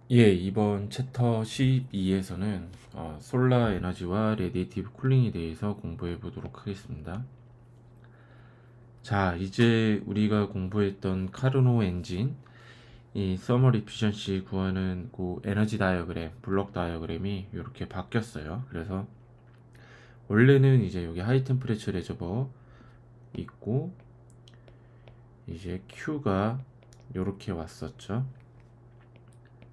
예, 이번 챕터 12에서는 솔라 에너지와 레디에이티브 쿨링에 대해서 공부해 보도록 하겠습니다. 자, 이제 우리가 공부했던 카르노 엔진, 이 서머 리피션시 구하는 그 에너지 다이어그램, 블록 다이어그램이 이렇게 바뀌었어요. 그래서 원래는 이제 여기 하이 템퍼레처 레저버 있고, 이제 Q가 이렇게 왔었죠.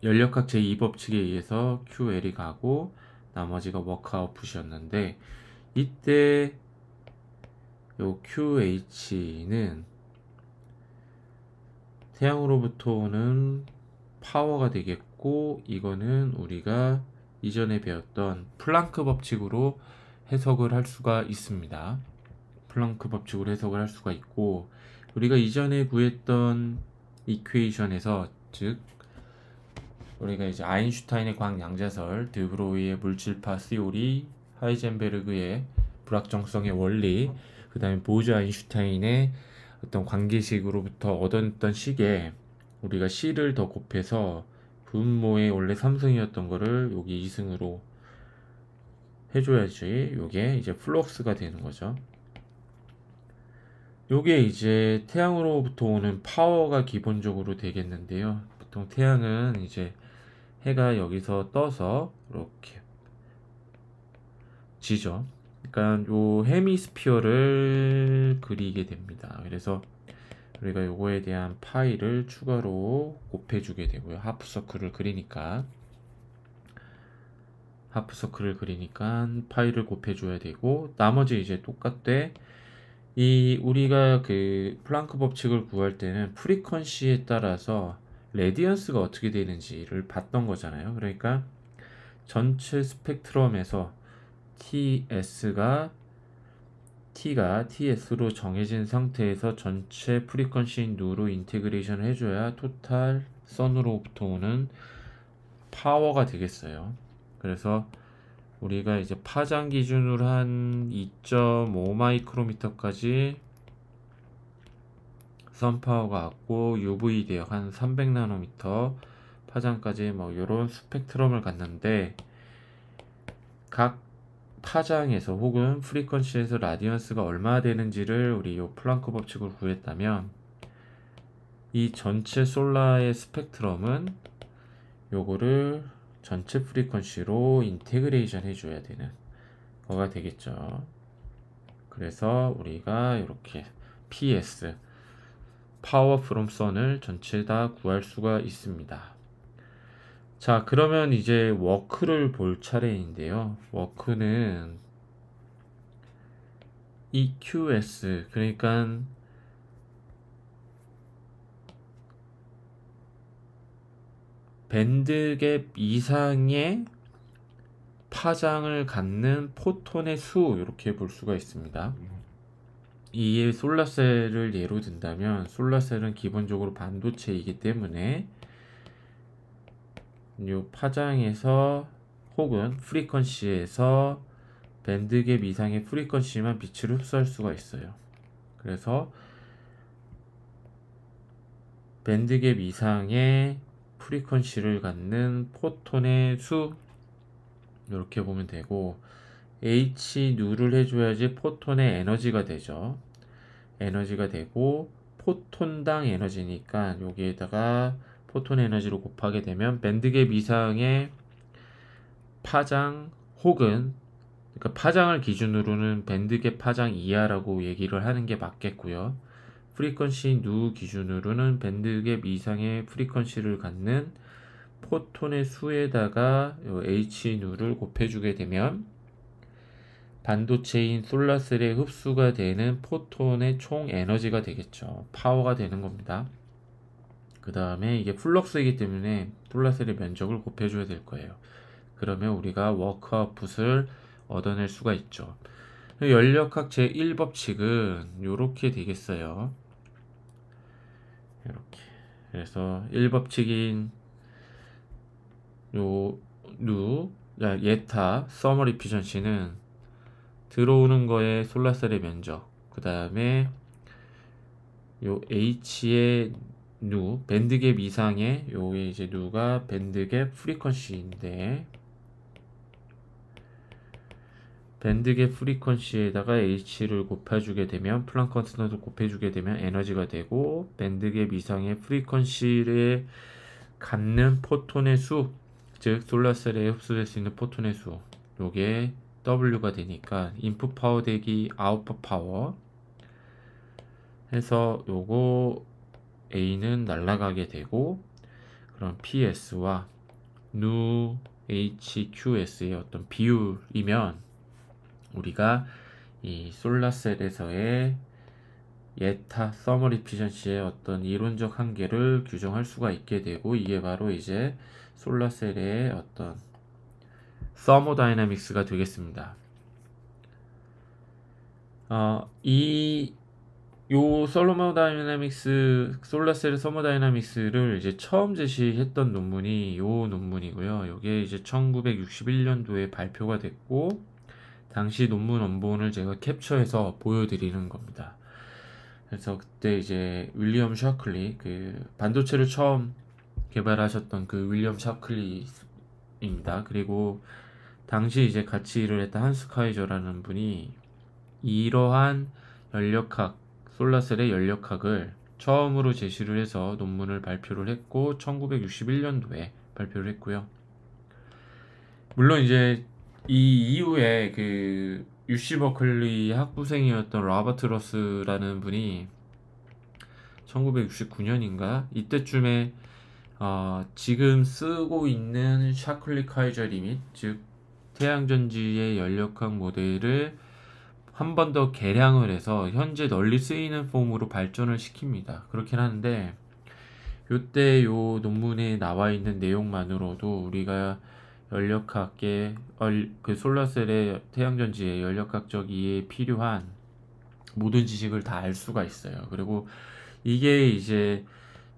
연력학 제2법칙에 의해서 QL이 가고 나머지가 워크 아웃풋이었는데, 이때 요 QH는 태양으로부터 오는 파워가 되겠고, 이거는 우리가 이전에 배웠던 플랑크 법칙으로 해석을 할 수가 있습니다. 플랑크 법칙으로 해석을 할 수가 있고, 우리가 이전에 구했던 이퀘이션에서, 즉 우리가 이제 아인슈타인의 광양자설, 드브로이의 물질파 시오리, 하이젠베르그의 불확정성의 원리, 그 다음에 보즈 아인슈타인의 어떤 관계식으로부터 얻었던 식에 우리가 C를 더 곱해서 분모의 원래 3승이었던 거를 여기 2승으로 해줘야지 요게 이제 플럭스가 되는 거죠. 요게 이제 태양으로부터 오는 파워가 기본적으로 되겠는데요. 보통 태양은 이제 해가 여기서 떠서 이렇게 지죠. 그러니까 요 헤미스피어를 그리게 됩니다. 그래서 우리가 요거에 대한 파이를 추가로 곱해주게 되고요. 하프서클을 그리니까 파이를 곱해줘야 되고, 나머지 이제 똑같대. 이 우리가 그 플랑크 법칙을 구할 때는 프리퀀시에 따라서 레디언스가 어떻게 되는지를 봤던 거잖아요. 그러니까 전체 스펙트럼에서 T가 TS로 정해진 상태에서 전체 프리퀀시 누로 인테그레이션을 해줘야 토탈 선으로부터 오는 파워가 되겠어요. 그래서 우리가 이제 파장 기준으로 한 2.5 마이크로미터까지 선파워가 왔고, UV 대역 한 300 나노미터 파장까지 뭐 이런 스펙트럼을 갖는데, 각 파장에서 혹은 프리퀀시에서 라디언스가 얼마 되는지를 우리 요 플랑크 법칙을 구했다면, 이 전체 솔라의 스펙트럼은 요거를 전체 프리퀀시로 인테그레이션 해줘야 되는 거가 되겠죠. 그래서 우리가 이렇게 PS 파워 프롬 선을 전체 다 구할 수가 있습니다. 자, 그러면 이제 워크를 볼 차례인데요. 워크는 EQS, 그러니까 밴드갭 이상의 파장을 갖는 포톤의 수, 이렇게 볼 수가 있습니다. 이 솔라셀을 예로 든다면, 솔라셀은 기본적으로 반도체이기 때문에 이 파장에서 혹은 프리퀀시에서 밴드갭 이상의 프리퀀시만 빛을 흡수할 수가 있어요. 그래서 밴드갭 이상의 프리퀀시를 갖는 포톤의 수, 이렇게 보면 되고, H 누를 해줘야지 포톤의 에너지가 되죠. 에너지가 되고, 포톤당 에너지니까 여기에다가 포톤 에너지로 곱하게 되면 밴드갭 이상의 파장 혹은, 그러니까 파장을 기준으로는 밴드갭 파장 이하라고 얘기를 하는 게 맞겠고요. 프리퀀시 누 기준으로는 밴드갭 이상의 프리퀀시를 갖는 포톤의 수에다가 H 누를 곱해주게 되면 반도체인 솔라셀에 흡수가 되는 포톤의 총 에너지가 되겠죠. 파워가 되는 겁니다. 그 다음에 이게 플럭스이기 때문에 솔라셀의 면적을 곱해줘야 될 거예요. 그러면 우리가 워크 아웃풋을 얻어낼 수가 있죠. 연력학 제1법칙은 이렇게 되겠어요. 이렇게. 그래서 1법칙인 요 예타 서머 리피션시는 들어오는 거에 솔라셀의 면적, 그 다음에 요 H의 누, 밴드갭 이상의 요게 이제 누가 밴드갭 프리퀀시인데, 밴드갭 프리퀀시에다가 h를 곱해주게 되면 플랑크 컨스턴트 곱해주게 되면 에너지가 되고, 밴드갭 이상의 프리퀀시를 갖는 포톤의 수, 즉 솔라셀에 흡수될 수 있는 포톤의 수, 요게 W가 되니까 인풋 파워 대기 아웃풋 파워 해서 요거 A는 날아가게 되고, 그럼 PS와 누 HQS의 어떤 비율이면 우리가 이 솔라셀에서의 예타 서머 이피션시의 어떤 이론적 한계를 규정할 수가 있게 되고, 이게 바로 이제 솔라셀의 어떤 서머다이나믹스가 되겠습니다. 요 솔라셀 서머다이나믹스를 이제 처음 제시했던 논문이 요 논문이고요. 요게 이제 1961년도에 발표가 됐고, 당시 논문 원본을 제가 캡처해서 보여드리는 겁니다. 그래서 그때 이제 윌리엄 샤클리, 그 반도체를 처음 개발하셨던 그 윌리엄 샤클리입니다. 그리고 당시 이제 같이 일을 했던 한스 카이저라는 분이 이러한 연력학, 솔라셀의 연력학을 처음으로 제시를 해서 논문을 발표를 했고, 1961년도에 발표를 했고요. 물론 이제 이 이후에 그 UC 버클리 학부생이었던 로버트 러스라는 분이 1969년인가 이때쯤에 지금 쓰고 있는 샤클리 카이저 리밋, 즉 태양전지의 연력학 모델을 한 번 더 개량을 해서 현재 널리 쓰이는 폼으로 발전을 시킵니다. 그렇긴 한데 요때 요 논문에 나와 있는 내용만으로도 우리가 연력학의 그 솔라셀의 태양전지의 연력학적 이해에 필요한 모든 지식을 다 알 수가 있어요. 그리고 이게 이제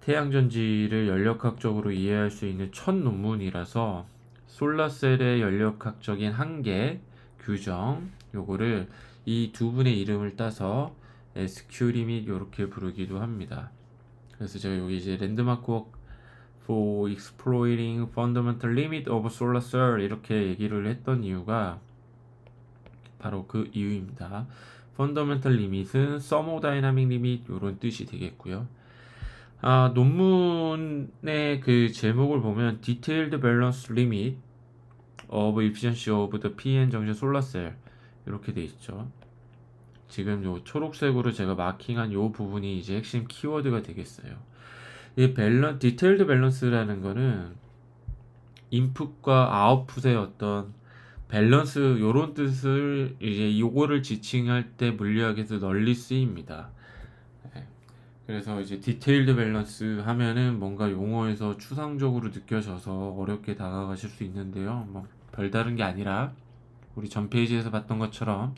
태양전지를 연력학적으로 이해할 수 있는 첫 논문이라서 솔라셀의 연력학적인 한계 규정, 요거를 이 두 분의 이름을 따서 SQ 리밋 요렇게 부르기도 합니다. 그래서 제가 여기 이제 랜드마크 워크 for exploring fundamental limit of solar cell 이렇게 얘기를 했던 이유가 바로 그 이유입니다. fundamental limit은 thermodynamic limit 요런 뜻이 되겠고요. 논문의 그 제목을 보면 detailed balance limit of efficiency of the PN junction solar cell 이렇게 돼 있죠. 지금 요 초록색으로 제가 마킹한 요 부분이 이제 핵심 키워드가 되겠어요. 이 디테일드 밸런스라는 거는 인풋과 아웃풋의 어떤 밸런스 요런 뜻을 이제 요거를 지칭할 때 물리학에서 널리 쓰입니다. 그래서 이제 디테일드 밸런스 하면은 뭔가 용어에서 추상적으로 느껴져서 어렵게 다가가실 수 있는데요. 뭐 별다른 게 아니라 우리 전 페이지에서 봤던 것처럼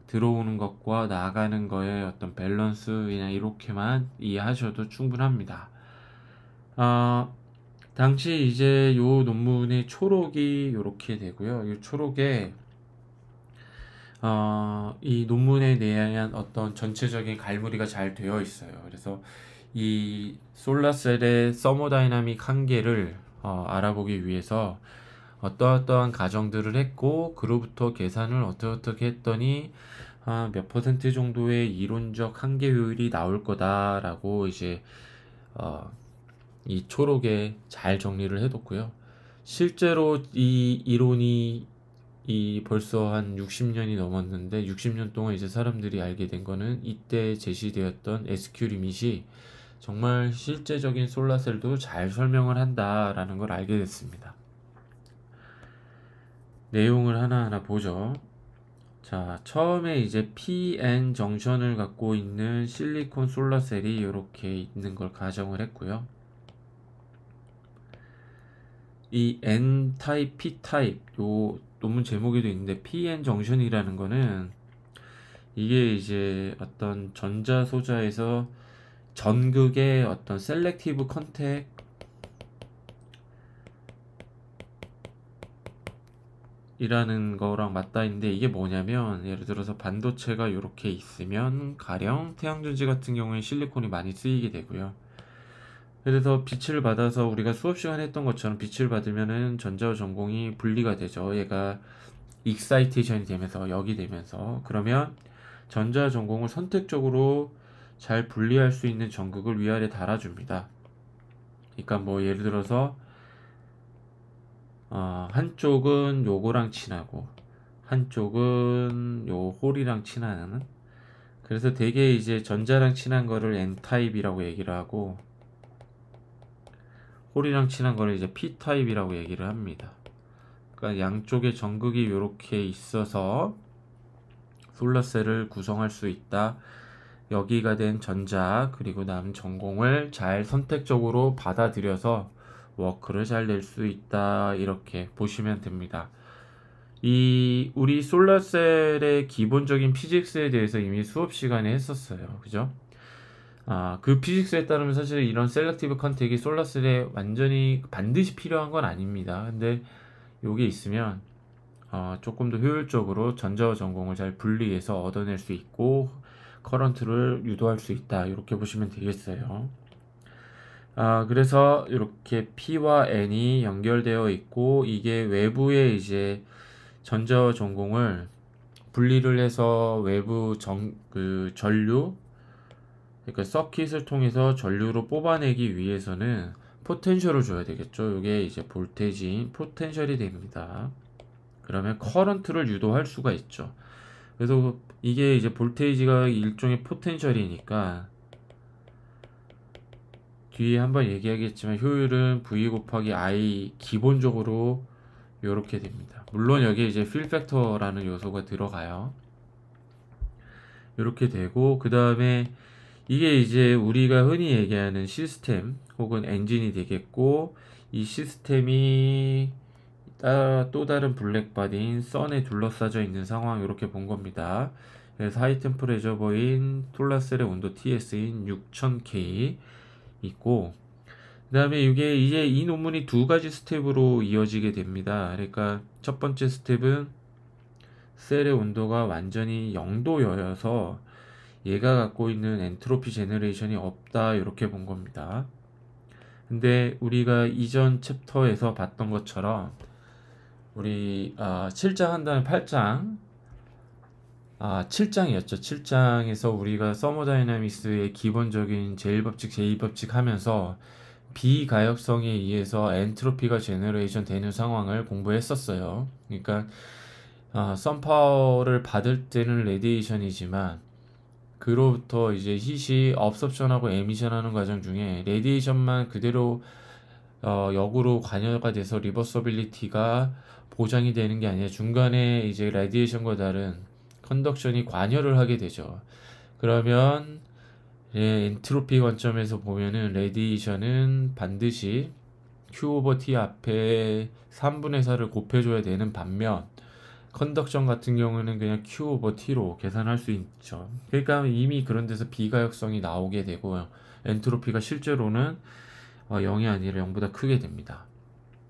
들어오는 것과 나가는 거의 어떤 밸런스 그냥 이렇게만 이해하셔도 충분합니다. 당시 이제 요 논문의 초록이 이렇게 되고요. 이 초록에 이 논문에 대한 어떤 전체적인 갈무리가 잘 되어 있어요. 그래서 이 솔라셀의 서머다이나믹 한계를 알아보기 위해서 어떠한 가정들을 했고, 그로부터 계산을 어떻게 했더니 몇 퍼센트 정도의 이론적 한계 효율이 나올 거다라고 이제 이 초록에 잘 정리를 해뒀고요. 실제로 이 이론이 벌써 한 60년이 넘었는데 60년 동안 이제 사람들이 알게 된 거는 이때 제시되었던 SQ 리밋이 정말 실제적인 솔라셀도 잘 설명을 한다라는 걸 알게 됐습니다. 내용을 하나하나 보죠. 자, 처음에 이제 PN 정션을 갖고 있는 실리콘 솔라셀이 이렇게 있는 걸 가정을 했고요. 이 N타입, P타입 요 논문 제목에도 있는데 PN 정션이라는 거는 이게 이제 어떤 전자소자에서 전극의 어떤 셀렉티브 컨택 이라는 거랑 맞닿아 있는데, 이게 뭐냐면 예를 들어서 반도체가 이렇게 있으면 가령 태양전지 같은 경우에 실리콘이 많이 쓰이게 되고요. 그래서 빛을 받아서 우리가 수업 시간에 했던 것처럼 빛을 받으면은 전자와 전공이 분리가 되죠. 얘가 익사이테이션이 되면서 역이 되면서, 그러면 전자와 전공을 선택적으로 잘 분리할 수 있는 전극을 위아래 달아줍니다. 그러니까 뭐 예를 들어서 한쪽은 요거랑 친하고 한쪽은 요 홀이랑 친한, 그래서 되게 이제 전자랑 친한 거를 N타입이라고 얘기를 하고 홀이랑 친한 거를 이제 P타입이라고 얘기를 합니다. 그러니까 양쪽에 전극이 이렇게 있어서 솔라셀을 구성할 수 있다. 여기가 된 전자 그리고 남 전공을 잘 선택적으로 받아들여서 워크를 잘 낼 수 있다. 이렇게 보시면 됩니다. 우리 솔라셀의 기본적인 피직스에 대해서 이미 수업 시간에 했었어요. 그죠? 그 피직스에 따르면 사실 이런 셀렉티브 컨택이 솔라셀에 완전히 반드시 필요한 건 아닙니다. 근데 요게 있으면 조금 더 효율적으로 전자와 전공을 잘 분리해서 얻어낼 수 있고 커런트를 유도할 수 있다. 이렇게 보시면 되겠어요. 그래서 이렇게 P와 N이 연결되어 있고 이게 외부에 이제 전자와 전공을 분리를 해서 외부 전류, 그러니까 서킷을 통해서 전류로 뽑아내기 위해서는 포텐셜을 줘야 되겠죠. 이게 이제 볼테이지인 포텐셜이 됩니다. 그러면 커런트를 유도할 수가 있죠. 그래서 이게 이제 볼테이지가 일종의 포텐셜이니까 뒤에 한번 얘기하겠지만 효율은 V 곱하기 I 기본적으로 이렇게 됩니다. 물론 여기에 이제 필 팩터라는 요소가 들어가요. 이렇게 되고 그 다음에 이게 이제 우리가 흔히 얘기하는 시스템 혹은 엔진이 되겠고 이 시스템이 또 다른 블랙바디인 선에 둘러싸져 있는 상황 이렇게 본 겁니다. 그래서 하이 템퍼레저버인 톨라셀의 온도 TS인 6000K 있고 그 다음에 이게 이제 이 논문이 두 가지 스텝으로 이어지게 됩니다. 그러니까 첫 번째 스텝은 셀의 온도가 완전히 0도여서 얘가 갖고 있는 엔트로피 제너레이션이 없다 이렇게 본 겁니다. 근데 우리가 이전 챕터에서 봤던 것처럼 우리 7장 한 다음에 8장 7장이었죠. 7장에서 우리가 서머다이나믹스의 기본적인 제1법칙, 제2법칙 하면서 비가역성에 의해서 엔트로피가 제너레이션 되는 상황을 공부했었어요. 그러니까 썬파워를 받을 때는 레디에이션이지만 그로부터 이제 힛이 업섭션하고 에미션하는 과정 중에 레디에이션만 그대로 역으로 관여가 돼서 리버서빌리티가 보장이 되는 게 아니라 중간에 이제 레디에이션과 다른 컨덕션이 관여를 하게 되죠. 그러면 엔트로피 관점에서 보면은 레디에이션은 반드시 Q 오버 T 앞에 3분의 4를 곱해줘야 되는 반면 컨덕션 같은 경우는 그냥 Q 오버 T로 계산할 수 있죠. 그러니까 이미 그런 데서 비가역성이 나오게 되고 엔트로피가 실제로는 0이 아니라 0보다 크게 됩니다.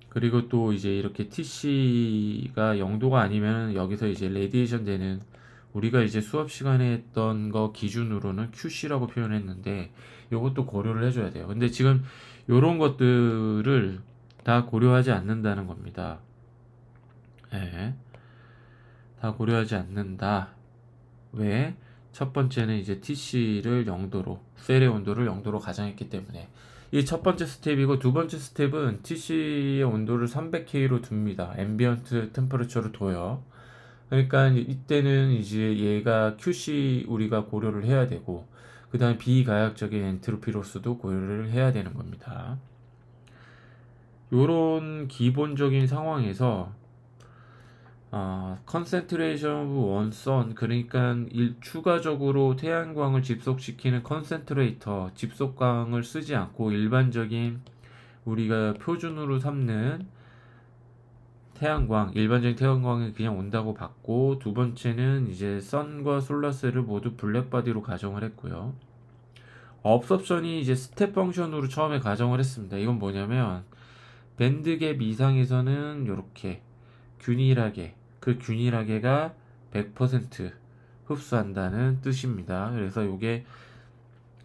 그리고 또 이제 이렇게 TC가 0도가 아니면 여기서 이제 레디에이션 되는 우리가 이제 수업 시간에 했던 거 기준으로는 QC라고 표현했는데 이것도 고려를 해줘야 돼요. 근데 지금 이런 것들을 다 고려하지 않는다는 겁니다. 예. 다 고려하지 않는다. 왜? 첫 번째는 이제 TC를 0도로, 셀의 온도를 0도로 가정했기 때문에. 이 첫 번째 스텝이고 두 번째 스텝은 TC의 온도를 300K로 둡니다. 앰비언트 템퍼레처로 둬요. 그러니까 이때는 이제 얘가 QC 우리가 고려를 해야 되고 그 다음에 비가역적인 엔트로피로서도 고려를 해야 되는 겁니다. 요런 기본적인 상황에서 컨센트레이션 오브 원선 그러니까 추가적으로 태양광을 집속시키는 컨센트레이터 집속광을 쓰지 않고 일반적인 우리가 표준으로 삼는 태양광 일반적인 태양광이 그냥 온다고 봤고 두 번째는 이제 선과 솔라셀을 모두 블랙바디로 가정을 했고요. 업섭션이 이제 스텝 펑션으로 처음에 가정을 했습니다. 이건 뭐냐면 밴드갭 이상에서는 이렇게 균일하게 그 균일하게가 100% 흡수한다는 뜻입니다. 그래서 이게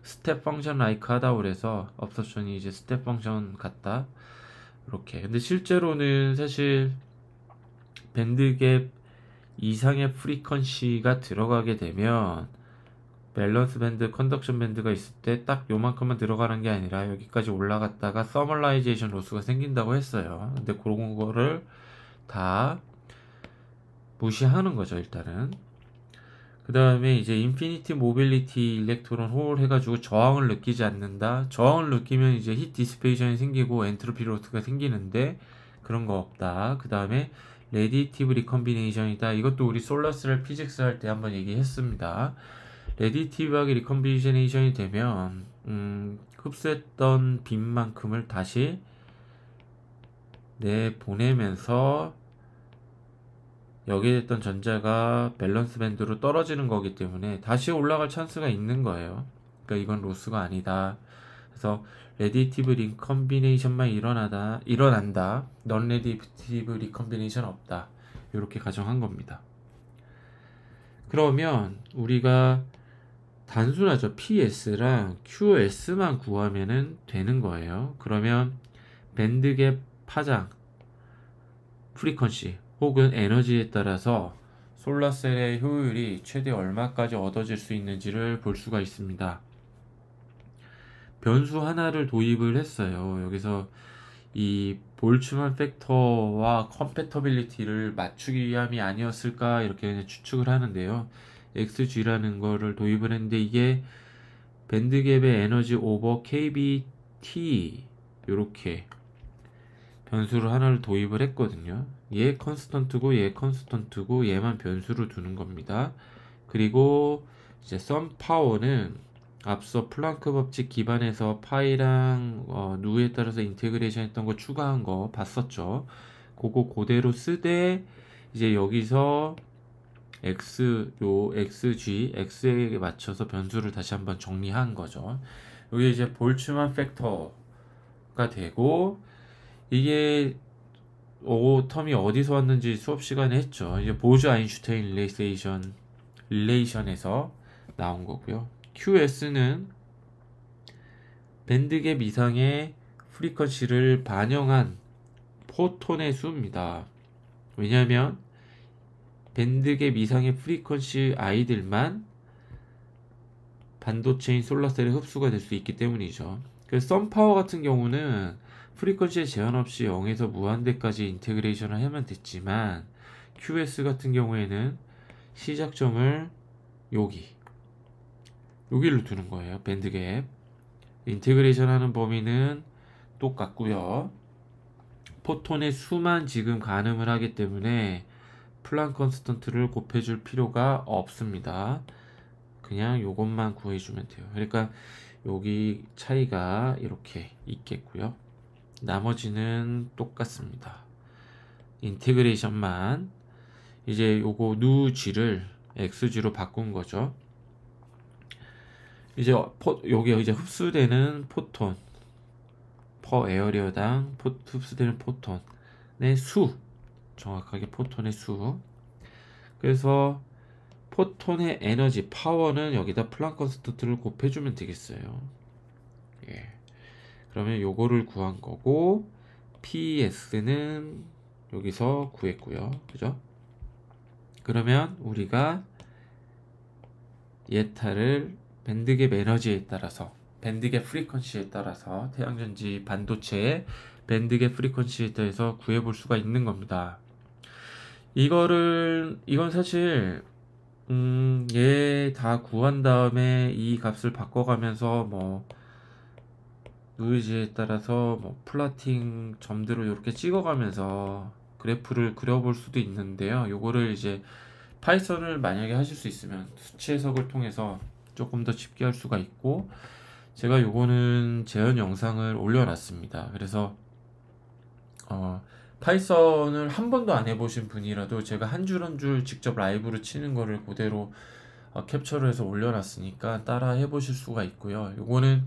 스텝 펑션 라이크 하다고 그래서 업섭션이 이제 스텝 펑션 같다 이렇게. 근데 실제로는 사실 밴드갭 이상의 프리퀀시가 들어가게 되면 밸런스 밴드, 컨덕션 밴드가 있을 때 딱 요만큼만 들어가는 게 아니라 여기까지 올라갔다가 서멀라이제이션 로스가 생긴다고 했어요. 근데 그런 거를 다 무시하는 거죠, 일단은. 그 다음에 이제 인피니티 모빌리티 일렉트론 홀 해가지고 저항을 느끼지 않는다. 저항을 느끼면 이제 힛 디스페이션이 생기고 엔트로피 로스가 생기는데 그런 거 없다. 그 다음에 레디티브 리컨비네이션이다. 이것도 우리 솔라스를 피직스 할 때 한번 얘기했습니다. 레디티브하게 리컨비네이션이 되면 흡수했던 빈만큼을 다시 내보내면서 여기에 있던 전자가 밸런스 밴드로 떨어지는 거기 때문에 다시 올라갈 찬스가 있는 거예요. 그러니까 이건 로스가 아니다. 그래서 레디티브 리컨비네이션만 일어난다. 넌 레디티브 리컨비네이션 없다. 이렇게 가정한 겁니다. 그러면 우리가 단순하죠. PS랑 QS만 구하면은 되는 거예요. 그러면 밴드갭 파장, 프리퀀시 혹은 에너지에 따라서 솔라셀의 효율이 최대 얼마까지 얻어질 수 있는지를 볼 수가 있습니다. 변수 하나를 도입을 했어요. 여기서 이 볼츠만 팩터와 컴패터빌리티를 맞추기 위함이 아니었을까 이렇게 그냥 추측을 하는데요. XG라는 거를 도입을 했는데 이게 밴드갭의 에너지 오버 KBT 요렇게 변수를 하나를 도입을 했거든요. 얘 컨스턴트고 얘 컨스턴트고 얘만 변수로 두는 겁니다. 그리고 이제 썸 파워는 앞서 플랑크 법칙 기반에서 파이랑 누에 따라서 인테그레이션 했던 거 추가한 거 봤었죠. 그거 그대로 쓰되 이제 여기서 x에 맞춰서 변수를 다시 한번 정리한 거죠. 여기 이제 볼츠만 팩터가 되고 이게 텀이 어디서 왔는지 수업 시간에 했죠. 이제 보즈 아인슈타인 릴레이션에서 나온 거고요. QS는 밴드갭 이상의 프리퀀시를 반영한 포톤의 수입니다. 왜냐하면 밴드갭 이상의 프리퀀시 아이들만 반도체인 솔라셀에 흡수가 될 수 있기 때문이죠. 그래서 썬파워 같은 경우는 프리퀀시에 제한 없이 0에서 무한대까지 인테그레이션을 하면 됐지만 QS 같은 경우에는 시작점을 여기로 두는 거예요. 밴드갭 인테그레이션 하는 범위는 똑같고요. 포톤의 수만 지금 가늠을 하기 때문에 플랑크 컨스턴트를 곱해줄 필요가 없습니다. 그냥 요것만 구해주면 돼요. 그러니까 여기 차이가 이렇게 있겠고요. 나머지는 똑같습니다. 인테그레이션만 이제 요거 누g를 xg로 바꾼 거죠. 이제 여기 이제 흡수되는 포톤 퍼 에어리어당 흡수되는 포톤의 수, 정확하게 포톤의 수. 그래서 포톤의 에너지 파워는 여기다 플랑크 컨스턴트를 곱해주면 되겠어요. 예. 그러면 요거를 구한 거고 PS는 여기서 구했고요. 그죠? 그러면 우리가 예타를 밴드갭 에너지에 따라서 밴드갭 프리퀀시에 따라서 태양전지 반도체의 밴드갭 프리퀀시에 대해서 구해볼 수가 있는 겁니다. 이건 사실 얘 다 구한 다음에 이 값을 바꿔가면서 뭐 노이즈에 따라서 뭐 플라팅 점들을 이렇게 찍어가면서 그래프를 그려볼 수도 있는데요. 요거를 이제 파이썬을 만약에 하실 수 있으면 수치 해석을 통해서 조금 더 쉽게 할 수가 있고, 제가 요거는 재현 영상을 올려놨습니다. 그래서 파이썬을 한 번도 안 해보신 분이라도 제가 한 줄 한 줄 직접 라이브로 치는 거를 그대로 캡처를 해서 올려놨으니까 따라 해보실 수가 있고요. 요거는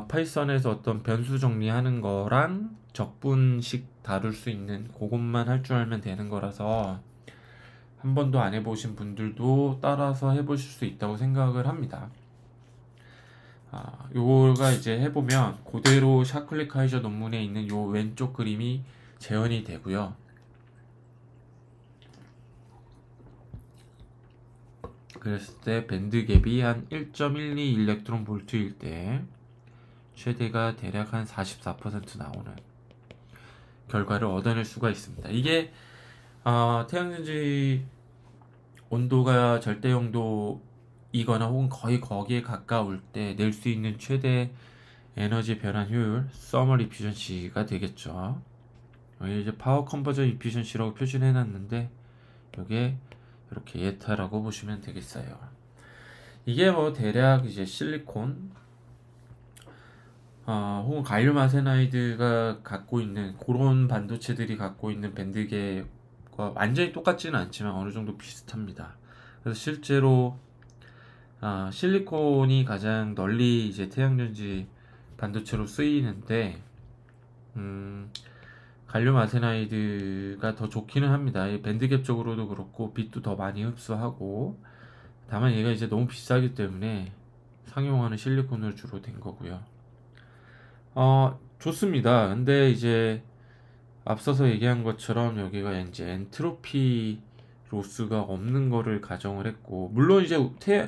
파이썬에서 어떤 변수 정리하는 거랑 적분식 다룰 수 있는 그것만 할 줄 알면 되는 거라서 한 번도 안 해보신 분들도 따라서 해보실 수 있다고 생각을 합니다. 요거가 이제 해보면 그대로 샤클리 카이저 논문에 있는 요 왼쪽 그림이 재현이 되고요. 그랬을 때 밴드갭이 한 1.12 일렉트론 볼트일 때 최대가 대략 한 44% 나오는 결과를 얻어낼 수가 있습니다. 이게 태양전지 온도가 절대 영도이거나 혹은 거의 거기에 가까울 때 낼 수 있는 최대 에너지 변환 효율 서멀 이피션시가 되겠죠. 여기 이제 파워 컨버전 이피션시라고 표시를 해놨는데 이게 이렇게 예타라고 보시면 되겠어요. 이게 뭐 대략 이제 실리콘 혹은 갈륨 아세나이드가 갖고 있는 그런 반도체들이 갖고 있는 밴드갭과 완전히 똑같지는 않지만 어느 정도 비슷합니다. 그래서 실제로 실리콘이 가장 널리 이제 태양전지 반도체로 쓰이는데 갈륨 아세나이드가 더 좋기는 합니다. 밴드갭 적으로도 그렇고 빛도 더 많이 흡수하고, 다만 얘가 이제 너무 비싸기 때문에 상용화는 실리콘으로 주로 된 거고요. 좋습니다. 근데 이제 앞서서 얘기한 것처럼 여기가 이제 엔트로피 로스가 없는 거를 가정을 했고, 물론 이제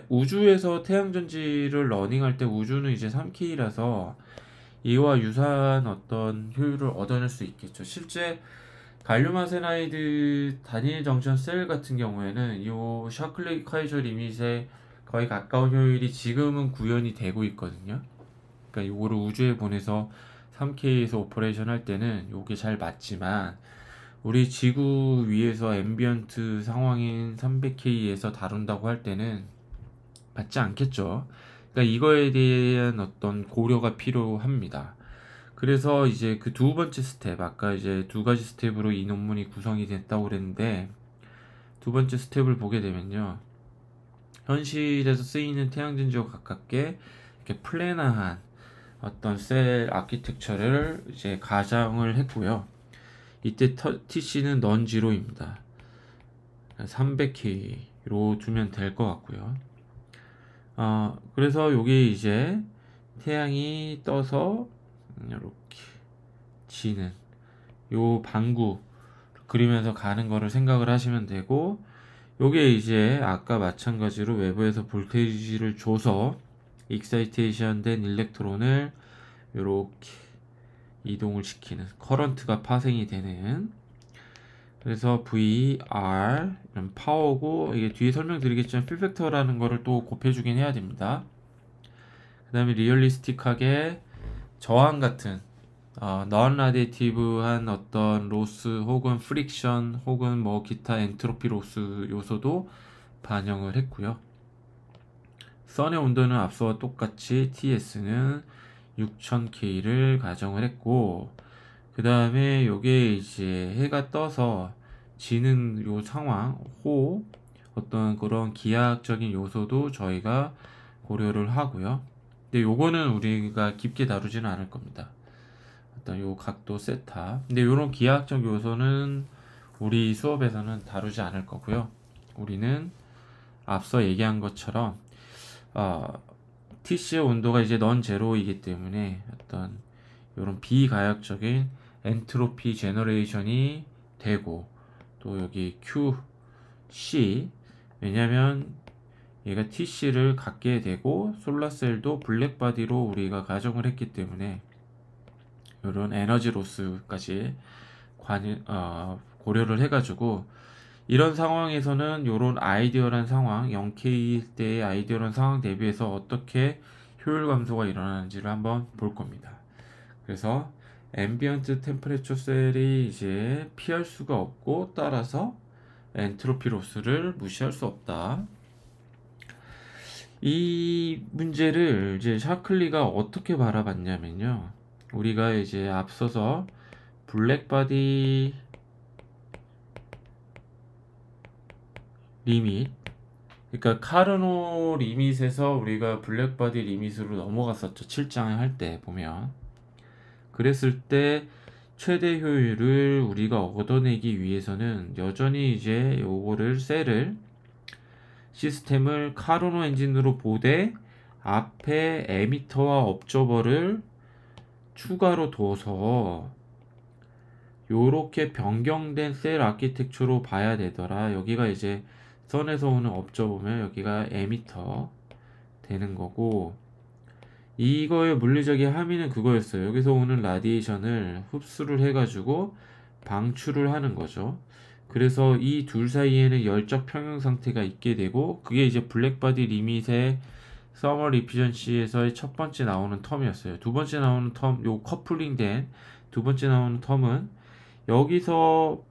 우주에서 태양전지를 러닝할 때 우주는 이제 3K라서 이와 유사한 어떤 효율을 얻어낼 수 있겠죠. 실제 갈륨 아세나이드 단일 정션 셀 같은 경우에는 이 샤클리 카이저 리밋에 거의 가까운 효율이 지금은 구현이 되고 있거든요. 그러니까 이거를 우주에 보내서 3K에서 오퍼레이션 할 때는 이게 잘 맞지만 우리 지구 위에서 앰비언트 상황인 300K에서 다룬다고 할 때는 맞지 않겠죠. 그러니까 이거에 대한 어떤 고려가 필요합니다. 그래서 이제 그 두 번째 스텝, 아까 이제 두 가지 스텝으로 이 논문이 구성이 됐다고 그랬는데, 두 번째 스텝을 보게 되면요, 현실에서 쓰이는 태양전지와 가깝게 이렇게 플래너한 어떤 셀 아키텍처를 이제 가정을 했고요. 이때 TC는 넌지로입니다. 300K로 두면 될 것 같고요. 그래서 요게 이제 태양이 떠서 이렇게 지는 요 방구 그리면서 가는 거를 생각을 하시면 되고, 요게 이제 아까 마찬가지로 외부에서 볼테이지를 줘서 익사이테이션 된 일렉트론을 요렇게 이동을 시키는 커런트가 파생이 되는, 그래서 VR 이런 파워고, 이게 뒤에 설명드리겠지만 필팩터라는 거를 또 곱해주긴 해야 됩니다. 그 다음에 리얼리스틱하게 저항 같은 non 라디에이티브한 어떤 로스 혹은 프릭션 혹은 뭐 기타 엔트로피 로스 요소도 반영을 했고요. 선의 온도는 앞서와 똑같이 TS는 6000K를 가정을 했고, 그 다음에 요게 이제 해가 떠서 지는 요 상황, 어떤 그런 기하학적인 요소도 저희가 고려를 하고요. 근데 요거는 우리가 깊게 다루지는 않을 겁니다. 어떤 요 각도 세타. 근데 요런 기하학적 요소는 우리 수업에서는 다루지 않을 거고요. 우리는 앞서 얘기한 것처럼 TC의 온도가 이제 넌 제로이기 때문에 어떤 요런 비가역적인 엔트로피 제너레이션이 되고, 또 여기 QC, 왜냐면 얘가 TC를 갖게 되고 솔라셀도 블랙바디로 우리가 가정을 했기 때문에 이런 에너지 로스까지 고려를 해가지고, 이런 상황에서는 이런 아이디얼한 상황, 0K일 때의 아이디얼한 상황 대비해서 어떻게 효율 감소가 일어나는지를 한번 볼 겁니다. 그래서 앰비언트 템퍼레처 셀이 이제 피할 수가 없고, 따라서 엔트로피 로스를 무시할 수 없다. 이 문제를 이제 샤클리가 어떻게 바라봤냐면요, 우리가 이제 앞서서 블랙바디 리밋, 그러니까 카르노 리밋에서 우리가 블랙바디 리밋으로 넘어갔었죠. 7장 할 때 보면. 그랬을 때 최대 효율을 우리가 얻어내기 위해서는 여전히 이제 요거를 시스템을 카르노 엔진으로 보되 앞에 에미터와 observer를 추가로 둬서 요렇게 변경된 셀 아키텍처로 봐야 되더라. 여기가 이제 선에서 오는 observer면 여기가 에미터 되는 거고, 이거의 물리적인 함의는 그거였어요. 여기서 오는 라디에이션을 흡수를 해가지고 방출을 하는 거죠. 그래서 이 둘 사이에는 열적 평형 상태가 있게 되고, 그게 이제 블랙바디 리밋의 서머 리피전시에서의 첫 번째 나오는 텀이었어요. 두 번째 나오는 텀, 요 커플링된 두 번째 나오는 텀은 여기서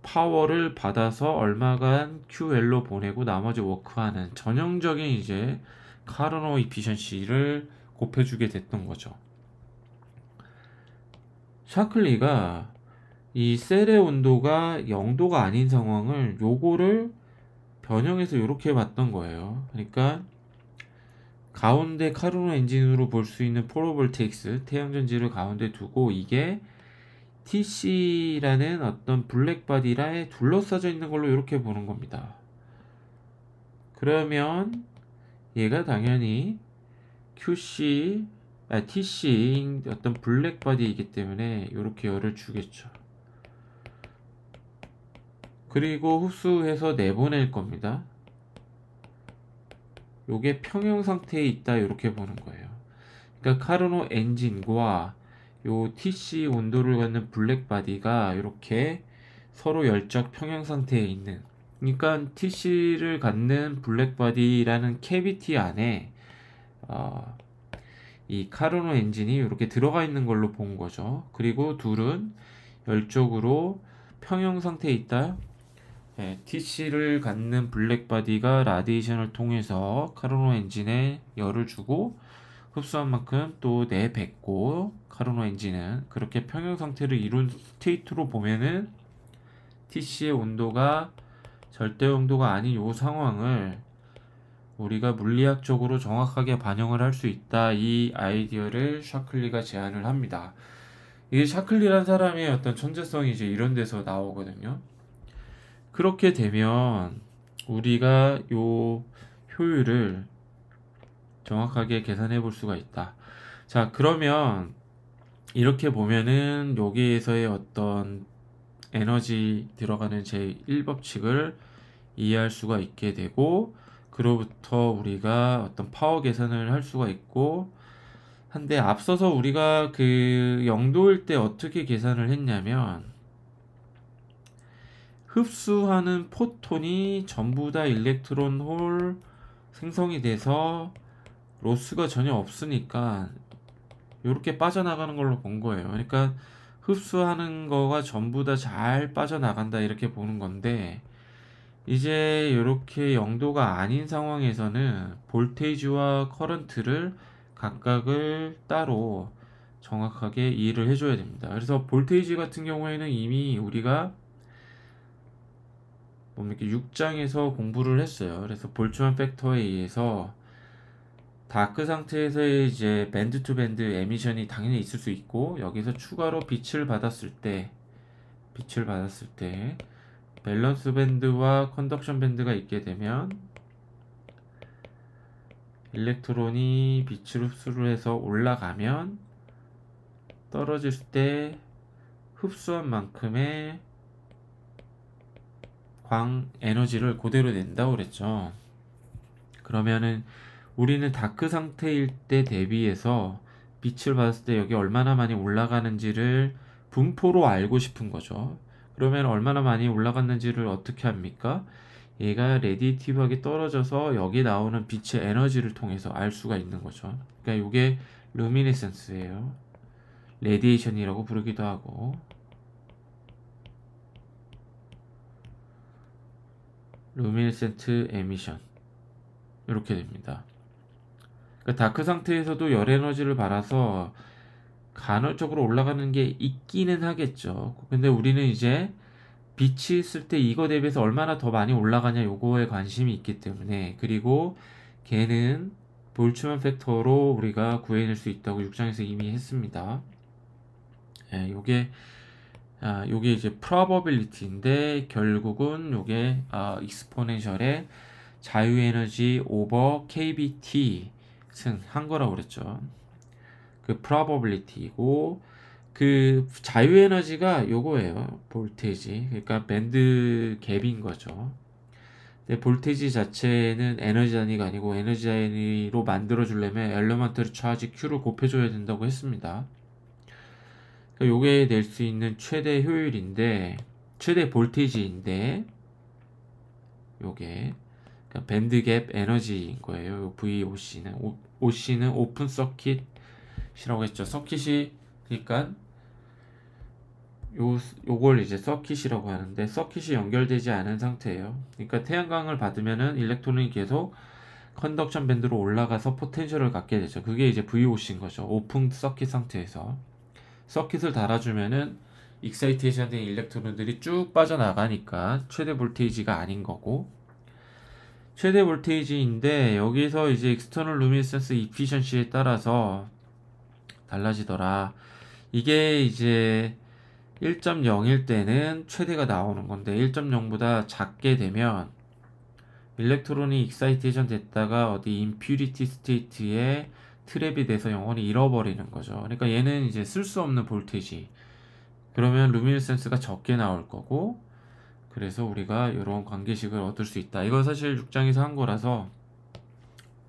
파워를 받아서 얼마간 QL로 보내고 나머지 워크하는 전형적인 이제 카르노 이피션시를 곱해주게 됐던 거죠. 샤클리가 이 셀의 온도가 0도가 아닌 상황을 요거를 변형해서 이렇게 봤던 거예요. 그러니까 가운데 카르노 엔진으로 볼 수 있는 포로볼테익스 태양전지를 가운데 두고 이게 TC라는 어떤 블랙바디라에 둘러싸져 있는 걸로 이렇게 보는 겁니다. 그러면 얘가 당연히 TC인 어떤 블랙바디이기 때문에 이렇게 열을 주겠죠. 그리고 흡수해서 내보낼 겁니다. 요게 평형 상태에 있다 이렇게 보는 거예요. 그러니까 카르노 엔진과 요 TC 온도를 갖는 블랙바디가 이렇게 서로 열적 평형 상태에 있는, 그러니까 TC를 갖는 블랙바디라는 캐비티 안에 이 카르노 엔진이 이렇게 들어가 있는 걸로 본 거죠. 그리고 둘은 열적으로 평형 상태에 있다. TC를 갖는 블랙바디가 라디에이션을 통해서 카르노 엔진에 열을 주고 흡수한 만큼 또 내뱉고, 카르노 엔진은 그렇게 평형 상태를 이룬 스테이트로 보면은 TC의 온도가 절대 온도가 아닌 이 상황을 우리가 물리학적으로 정확하게 반영을 할 수 있다. 이 아이디어를 샤클리가 제안을 합니다. 이게 샤클리란 사람의 어떤 천재성이 이제 이런 데서 나오거든요. 그렇게 되면 우리가 요 효율을 정확하게 계산해 볼 수가 있다. 자, 그러면 이렇게 보면은 여기에서의 어떤 에너지 들어가는 제1법칙을 이해할 수가 있게 되고, 그로부터 우리가 어떤 파워 계산을 할 수가 있고 한데, 앞서서 우리가 그 0도일 때 어떻게 계산을 했냐면, 흡수하는 포톤이 전부 다 일렉트론 홀 생성이 돼서 로스가 전혀 없으니까 이렇게 빠져나가는 걸로 본 거예요. 그러니까 흡수하는 거가 전부 다 잘 빠져나간다 이렇게 보는 건데, 이제 이렇게 0도가 아닌 상황에서는 볼테이지와 커런트를 각각을 따로 정확하게 이해를 해줘야 됩니다. 그래서 볼테이지 같은 경우에는 이미 우리가 이렇게 6장에서 공부를 했어요. 그래서 볼츠만 팩터에 의해서 다크 상태에서의 이제 밴드 투 밴드 에미션이 당연히 있을 수 있고, 여기서 추가로 빛을 받았을 때 밸런스 밴드와 컨덕션 밴드가 있게 되면 일렉트론이 빛을 흡수를 해서 올라가면 떨어질 때 흡수한 만큼의 광 에너지를 그대로 낸다고 그랬죠. 그러면은 우리는 다크 상태일 때 대비해서 빛을 받았을 때 여기 얼마나 많이 올라가는지를 분포로 알고 싶은 거죠. 그러면 얼마나 많이 올라갔는지를 어떻게 합니까? 얘가 레디티브하게 떨어져서 여기 나오는 빛의 에너지를 통해서 알 수가 있는 거죠. 그러니까 이게 루미네센스예요. 레디에이션이라고 부르기도 하고. 루미네센트 에미션 이렇게 됩니다. 그러니까 다크 상태에서도 열 에너지를 받아서 간헐적으로 올라가는 게 있기는 하겠죠. 근데 우리는 이제 빛이 있을 때 이거 대비해서 얼마나 더 많이 올라가냐 요거에 관심이 있기 때문에, 그리고 걔는 볼츠만 팩터로 우리가 구해낼 수 있다고 6장에서 이미 했습니다. 요게 이제 probability인데 결국은 요게 exponential의 자유에너지 오버 KBT 한 거라고 그랬죠. 그 probability이고, 그 자유에너지가 요거예요. 볼테이지. 그러니까 밴드 갭인 거죠. 근데 볼테이지 자체는 에너지 단위가 아니고 에너지 단위로 만들어 주려면 엘리먼터리 차지 Q를 곱해줘야 된다고 했습니다. 그러니까 요게 낼 수 있는 최대 효율인데, 최대 볼테이지인데, 요게 그러니까 밴드 갭 에너지인 거예요. 요 VOC는 OC는 오픈 서킷이라고 했죠. 서킷이 그러니까 요걸 이제 서킷이라고 하는데, 서킷이 연결되지 않은 상태예요. 그러니까 태양광을 받으면은 일렉트론이 계속 컨덕션 밴드로 올라가서 포텐셜을 갖게 되죠. 그게 이제 VOC인 거죠. 오픈 서킷 상태에서 서킷을 달아주면은 익사이테이션 된 일렉트론들이 쭉 빠져나가니까 최대 볼테이지가 아닌 거고, 최대 볼테이지인데 여기서 이제 익스터널 루미니센스 이피션시에 따라서 달라지더라. 이게 이제 1.0일 때는 최대가 나오는 건데 1.0보다 작게 되면 일렉트론이 익사이테이션 됐다가 어디 임퓨리티 스테이트에 트랩이 돼서 영원히 잃어버리는 거죠. 그러니까 얘는 이제 쓸 수 없는 볼테이지. 그러면 루미니센스가 적게 나올 거고, 그래서 우리가 이런 관계식을 얻을 수 있다. 이건 사실 6장에서 한 거라서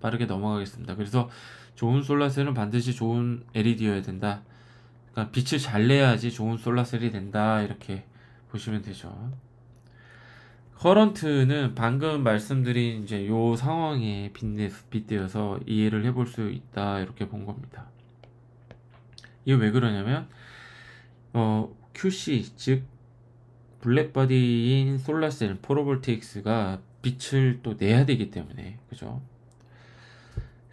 빠르게 넘어가겠습니다. 그래서 좋은 솔라셀은 반드시 좋은 LED여야 된다. 그러니까 빛을 잘 내야지 좋은 솔라셀이 된다. 이렇게 보시면 되죠. 커런트는 방금 말씀드린 이제 요 상황에 빗대어서 이해를 해볼 수 있다. 이렇게 본 겁니다. 이게 왜 그러냐면 QC 즉 블랙바디인 솔라셀 포로볼테익스가 빛을 또 내야 되기 때문에, 그죠?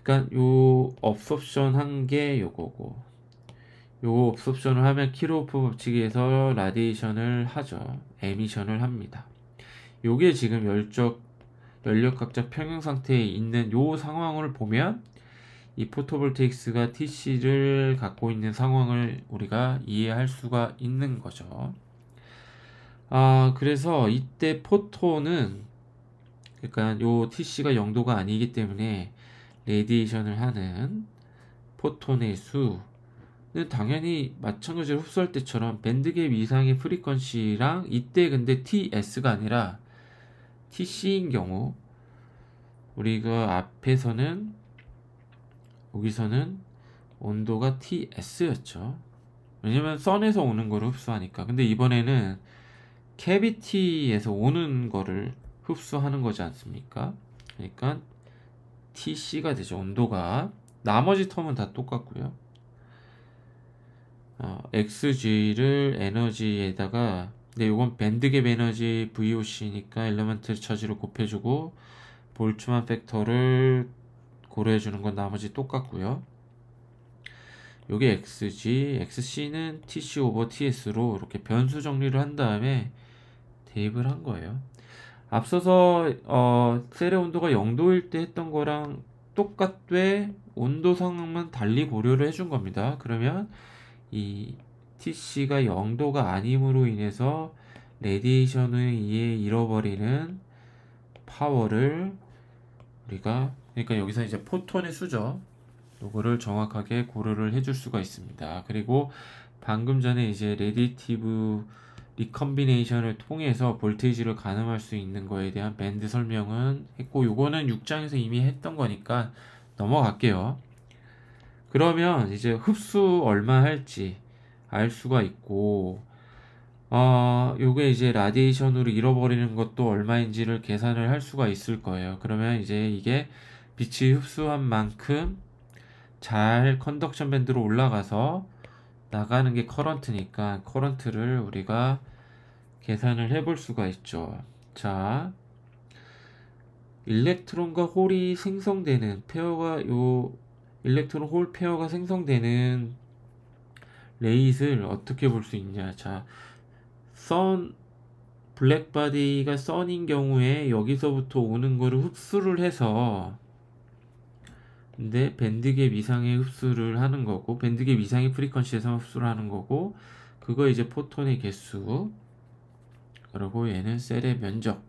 그러니까 요 업소션 한 게 요거고, 요 업소션을 하면 키로프 법칙에 의해서 라디에이션을 하죠. 에미션을 합니다. 요게 지금 연력각적 평형 상태에 있는 요 상황을 보면 이 포토볼테익스가 TC를 갖고 있는 상황을 우리가 이해할 수가 있는 거죠. 그래서 이때 포톤은, 그러니까 요 TC가 0도가 아니기 때문에 레디에이션을 하는 포톤의 수는 당연히 마찬가지로 흡수할 때처럼 밴드갭 이상의 프리퀀시랑, 이때 근데 TS가 아니라 TC인 경우 우리가 앞에서는 여기서는 온도가 TS였죠. 왜냐면 선에서 오는 거를 흡수하니까. 근데 이번에는 캐비티에서 오는 거를 흡수하는 거지 않습니까? 그러니까 TC가 되죠. 온도가. 나머지 텀은 다 똑같고요. XG를 에너지에다가, 근데 이건 밴드갭 에너지 VOC니까 엘리먼트 차지로 곱해주고 볼츠만 팩터를 고려해주는 건 나머지 똑같고요. 요게 XG, XC는 TC 오버 TS로 이렇게 변수 정리를 한 다음에 대입을 한 거예요. 앞서서 셀의 온도가 0도일 때 했던 거랑 똑같되 온도 상황만 달리 고려를 해준 겁니다. 그러면 이 TC가 0도가 아님으로 인해서 레디에이션에 의해 잃어버리는 파워를 우리가, 그러니까 여기서 이제 포톤의 수죠. 요거를 정확하게 고려를 해줄 수가 있습니다. 그리고 방금 전에 이제 레디티브 리컴비네이션을 통해서 볼테이지를 가늠할 수 있는 거에 대한 밴드 설명은 했고, 요거는 6장에서 이미 했던 거니까 넘어갈게요. 그러면 이제 흡수 얼마 할지 알 수가 있고, 요게 이제 라디에이션으로 잃어버리는 것도 얼마인지를 계산을 할 수가 있을 거예요. 그러면 이제 이게 빛이 흡수한 만큼 잘 컨덕션 밴드로 올라가서 나가는 게 커런트니까 커런트를 우리가 계산을 해볼 수가 있죠. 자, 일렉트론과 홀이 생성되는 페어가, 요 일렉트론 홀 페어가 생성되는 레이스를 어떻게 볼 수 있냐. 자, 블랙바디가 선인 경우에 여기서부터 오는 거를 흡수를 해서, 근데 밴드갭 이상의 흡수를 하는 거고, 밴드갭 이상의 프리퀀시에서 흡수를 하는 거고, 그거 이제 포톤의 개수, 그리고 얘는 셀의 면적.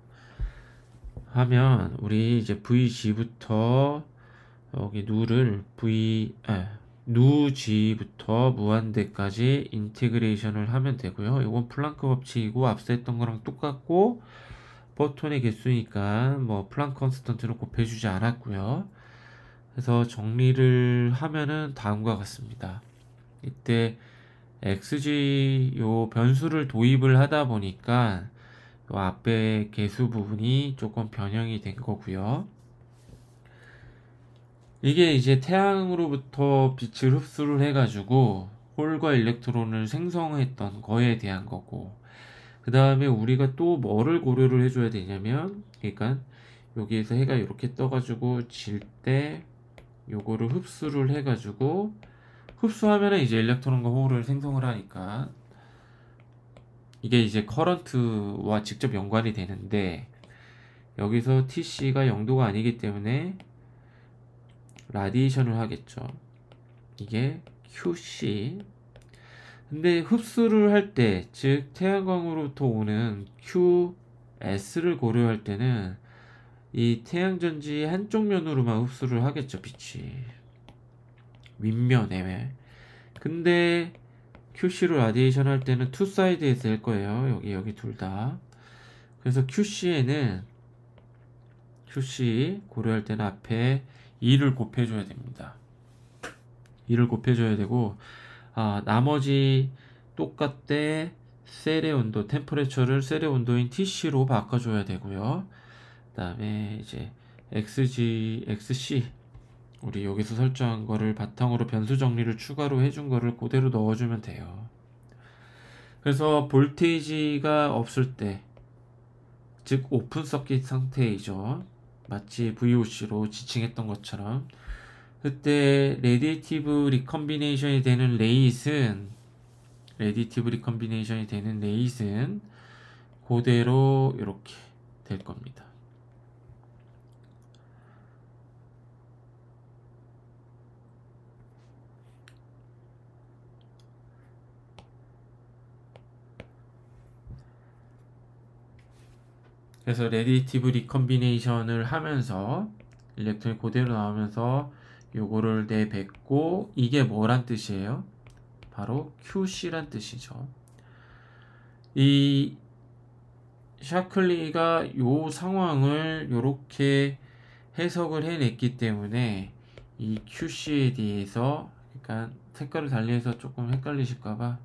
하면 우리 이제 VG부터 여기 누G부터 무한대까지 인테그레이션을 하면 되고요. 이건 플랑크 법칙이고 앞서 했던 거랑 똑같고 포톤의 개수니까 뭐 플랑크 컨스턴트는 곱해주지 않았고요. 그래서 정리를 하면은 다음과 같습니다. 이때 xg 요 변수를 도입을 하다 보니까 요 앞에 개수 부분이 조금 변형이 된 거고요. 이게 이제 태양으로부터 빛을 흡수를 해가지고 홀과 일렉트론을 생성했던 거에 대한 거고, 그 다음에 우리가 또 뭐를 고려를 해줘야 되냐면, 그러니까 여기에서 해가 이렇게 떠가지고 질 때 요거를 흡수를 해가지고 흡수하면은 이제 일렉트론과 홀을 생성을 하니까 이게 이제 커런트와 직접 연관이 되는데, 여기서 TC가 0도가 아니기 때문에 라디에이션을 하겠죠. 이게 QC. 근데 흡수를 할 때, 즉 태양광으로부터 오는 QS를 고려할 때는 이 태양전지 한쪽 면으로만 흡수를 하겠죠, 빛이. 윗면에. 근데 QC로 라디에이션 할 때는 투 사이드에서 할 거예요. 여기 둘 다. 그래서 QC에는 QC 고려할 때는 앞에 2를 곱해줘야 됩니다. 2를 곱해줘야 되고, 나머지 똑같대 셀의 온도, 템퍼레처를 셀의 온도인 TC로 바꿔줘야 되고요. 그 다음에 이제 XC 우리 여기서 설정한 거를 바탕으로 변수 정리를 추가로 해준 거를 그대로 넣어주면 돼요. 그래서 볼테이지가 없을 때, 즉 오픈 서킷 상태이죠. 마치 VOC로 지칭했던 것처럼 그때 레디티브 리컨비네이션이 되는 레이스는 그대로 이렇게 될 겁니다. 그래서 레디티브 리컨비네이션을 하면서 일렉트론이 그대로 나오면서 요거를 내뱉고, 이게 뭐란 뜻이에요? 바로 QC란 뜻이죠. 이 샤클리가 요 상황을 요렇게 해석을 해냈기 때문에 이 QC에 대해서, 그러니까 색깔을 달리해서 조금 헷갈리실까봐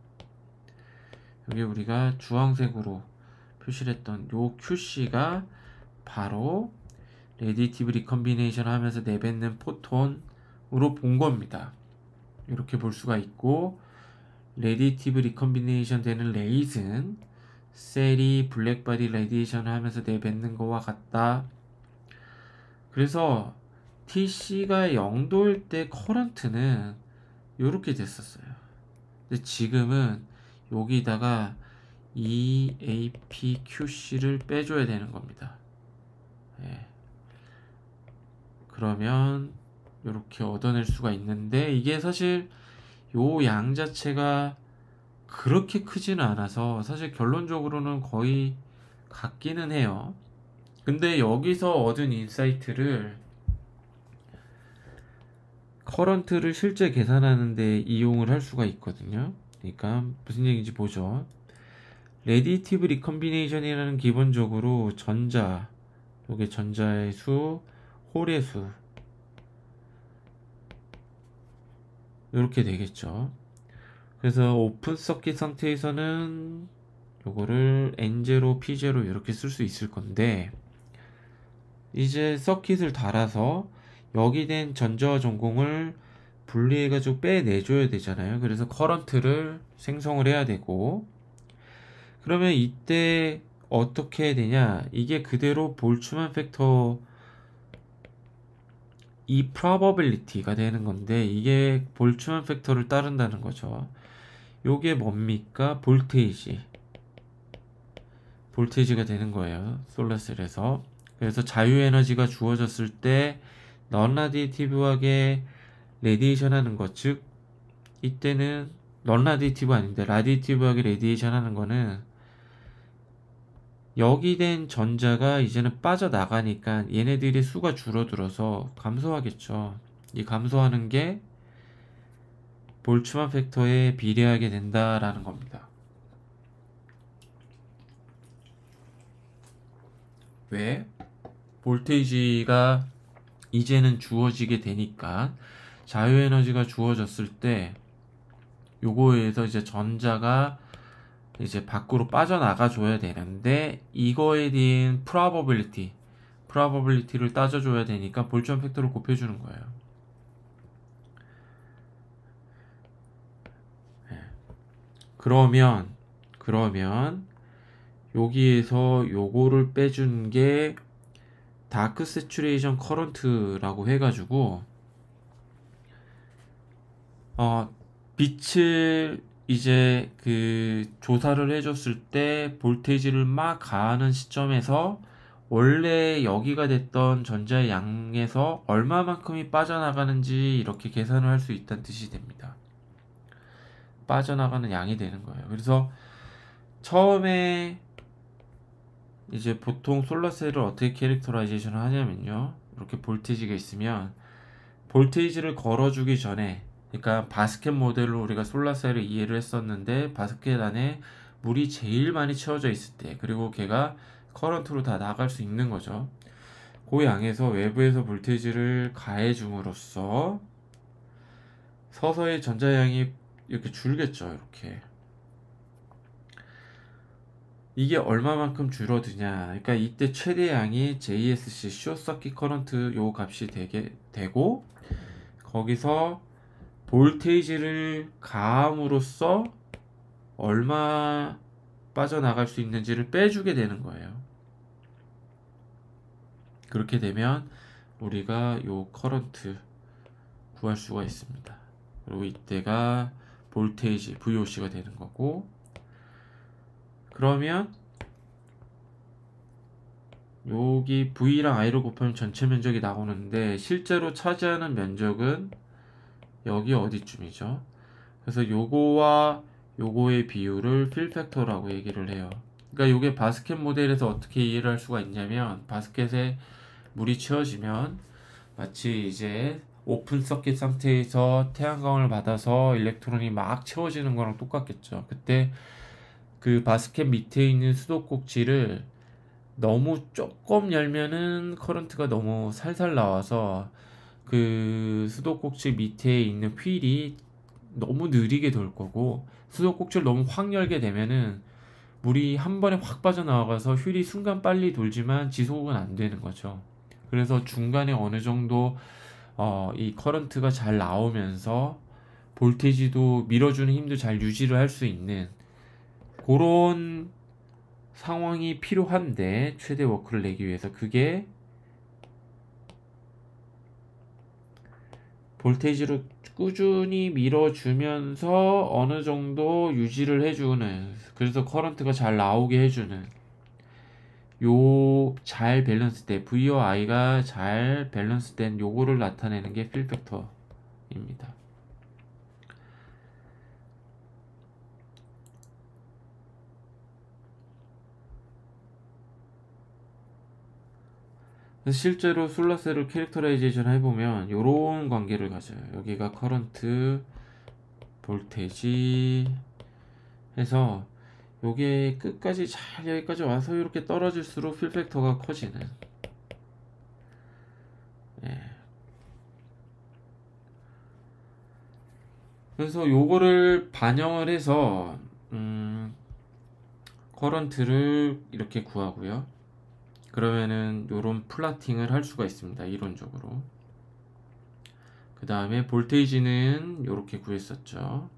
여기 우리가 주황색으로 표시를 했던 요 QC가 바로 레디티브 리컨비네이션 하면서 내뱉는 포톤으로 본 겁니다. 이렇게 볼 수가 있고, 레디티브 리컨비네이션 되는 레이슨 셀이 블랙바디 레디에이션을 하면서 내뱉는 거와 같다. 그래서 TC가 0도일 때 커런트는 이렇게 됐었어요. 근데 지금은 여기다가 EAPQC를 빼줘야 되는 겁니다. 예. 그러면 이렇게 얻어낼 수가 있는데, 이게 사실 요 양 자체가 그렇게 크지는 않아서 사실 결론적으로는 거의 같기는 해요. 근데 여기서 얻은 인사이트를 커런트를 실제 계산하는데 이용을 할 수가 있거든요. 그러니까 무슨 얘기인지 보죠. 레디티브 리컨비네이션이라는 기본적으로 요게 전자의 수, 홀의 수, 이렇게 되겠죠. 그래서 오픈 서킷 상태에서는 요거를 N0, P0 이렇게 쓸 수 있을 건데, 이제 서킷을 달아서 여기 된 전자와 전공을 분리해가지고 빼내줘야 되잖아요. 그래서 커런트를 생성을 해야 되고, 그러면 이때 어떻게 해야 되냐? 이게 그대로 볼츠만 팩터 이 probability가 되는 건데, 이게 볼츠만 팩터를 따른다는 거죠. 요게 뭡니까? 볼테이지가 되는 거예요. 솔라셀에서. 그래서 자유에너지가 주어졌을 때 넌라디에이티브하게 레디에이션 하는 것, 즉 이때는 넌라디에이티브 아닌데 라디에이티브하게 레디에이션 하는 거는 여기 된 전자가 이제는 빠져나가니까 얘네들의 수가 줄어들어서 감소하겠죠. 이 감소하는 게 볼츠만 팩터에 비례하게 된다라는 겁니다. 왜? 볼테이지가 이제는 주어지게 되니까 자유에너지가 주어졌을 때 요거에서 이제 전자가 이제 밖으로 빠져나가 줘야 되는데 이거에 대한 probability를 따져줘야 되니까 볼츠만 팩터를 곱해주는 거예요. 그러면 여기에서 요거를 빼준 게 다크 세츄레이션 커런트라고 해가지고 빛을 이제 그 조사를 해줬을 때 볼테이지를 막 가하는 시점에서 원래 여기가 됐던 전자의 양에서 얼마만큼이 빠져나가는지 이렇게 계산을 할 수 있다는 뜻이 됩니다. 빠져나가는 양이 되는 거예요. 그래서 처음에 이제 보통 솔라셀을 어떻게 캐릭터라이제이션을 하냐면요. 이렇게 볼테이지가 있으면 볼테이지를 걸어주기 전에, 그러니까 바스켓 모델로 우리가 솔라셀을 이해를 했었는데 바스켓 안에 물이 제일 많이 채워져 있을 때, 그리고 걔가 커런트로 다 나갈 수 있는 거죠. 그 양에서 외부에서 볼테이지를 가해줌으로써 서서히 전자량이 이렇게 줄겠죠. 이렇게. 이게 얼마만큼 줄어드냐. 그러니까 이때 최대양이 JSC 숏서킷 커런트 요 값이 되고 거기서 볼테이지를 가함으로써 얼마 빠져나갈 수 있는지를 빼주게 되는 거예요. 그렇게 되면 우리가 요 커런트 구할 수가 있습니다. 그리고 이때가 볼테이지 VOC가 되는 거고, 그러면 여기 V랑 I를 곱하면 전체 면적이 나오는데 실제로 차지하는 면적은 여기 어디쯤이죠? 그래서 요거와 요거의 비율을 필 팩터라고 얘기를 해요. 그러니까 요게 바스켓 모델에서 어떻게 이해를 할 수가 있냐면, 바스켓에 물이 채워지면 마치 이제 오픈 서킷 상태에서 태양광을 받아서 일렉트론이 막 채워지는 거랑 똑같겠죠. 그때 그 바스켓 밑에 있는 수도꼭지를 너무 조금 열면은 커런트가 너무 살살 나와서 그 수도꼭지 밑에 있는 휠이 너무 느리게 돌 거고, 수도꼭지를 너무 확 열게 되면은 물이 한 번에 확 빠져나와서 휠이 순간 빨리 돌지만 지속은 안 되는 거죠. 그래서 중간에 어느 정도 이 커런트가 잘 나오면서 볼테이지도 밀어주는 힘도 잘 유지를 할 수 있는 그런 상황이 필요한데, 최대 워크를 내기 위해서 그게 볼테이지로 꾸준히 밀어주면서 어느 정도 유지를 해주는, 그래서 커런트가 잘 나오게 해주는 요 잘 밸런스 된 V와 I가 잘 밸런스 된 요거를 나타내는 게 필 팩터입니다. 그래서 실제로 솔라셀을 캐릭터라이제이션 해보면 요런 관계를 가져요. 여기가 커런트, 볼테이지 해서 요게 끝까지 잘 여기까지 와서 이렇게 떨어질수록 필 팩터가 커지는. 예. 그래서 요거를 반영을 해서 커런트를 이렇게 구하고요. 그러면은 요런 플라팅을 할 수가 있습니다. 이론적으로. 그 다음에 볼테이지는 요렇게 구했었죠.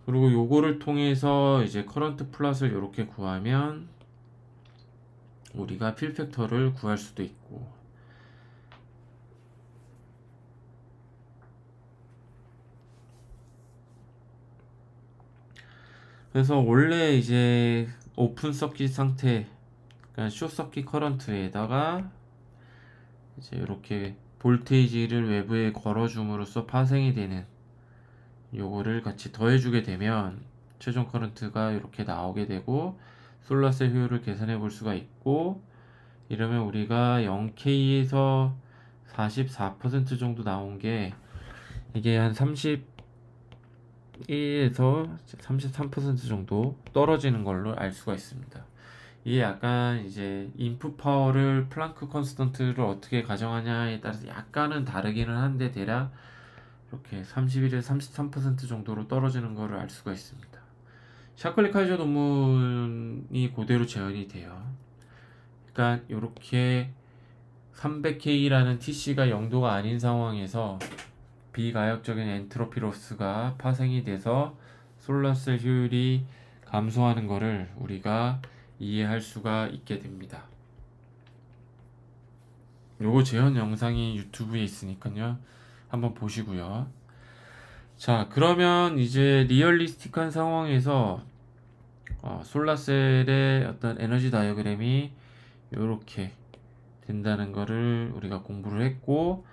그리고 요거를 통해서 이제 커런트 플롯을 요렇게 구하면 우리가 필 팩터를 구할 수도 있고, 그래서 원래 이제 오픈 서킷 상태, 그러니까 숏 서킷 커런트에다가 이제 이렇게 볼테이지를 외부에 걸어줌으로써 파생이 되는 요거를 같이 더해주게 되면 최종 커런트가 이렇게 나오게 되고 솔라셀 효율을 계산해 볼 수가 있고, 이러면 우리가 0K에서 44% 정도 나온 게 이게 한 31에서 33% 정도 떨어지는 걸로 알 수가 있습니다. 이게 약간 이제 인풋 파워를 플랑크 컨스턴트를 어떻게 가정하냐에 따라서 약간은 다르기는 한데 대략 이렇게 31에서 33% 정도로 떨어지는 것을 알 수가 있습니다. 샤클리 카이저 논문이 그대로 재현이 돼요. 그러니까 이렇게 300K라는 TC가 0도가 아닌 상황에서 비가역적인 엔트로피 로스가 파생이 돼서 솔라셀 효율이 감소하는 것을 우리가 이해할 수가 있게 됩니다. 요거 재현 영상이 유튜브에 있으니까요, 한번 보시고요. 자, 그러면 이제 리얼리스틱한 상황에서 솔라셀의 어떤 에너지 다이어그램이 이렇게 된다는 거를 우리가 공부를 했고,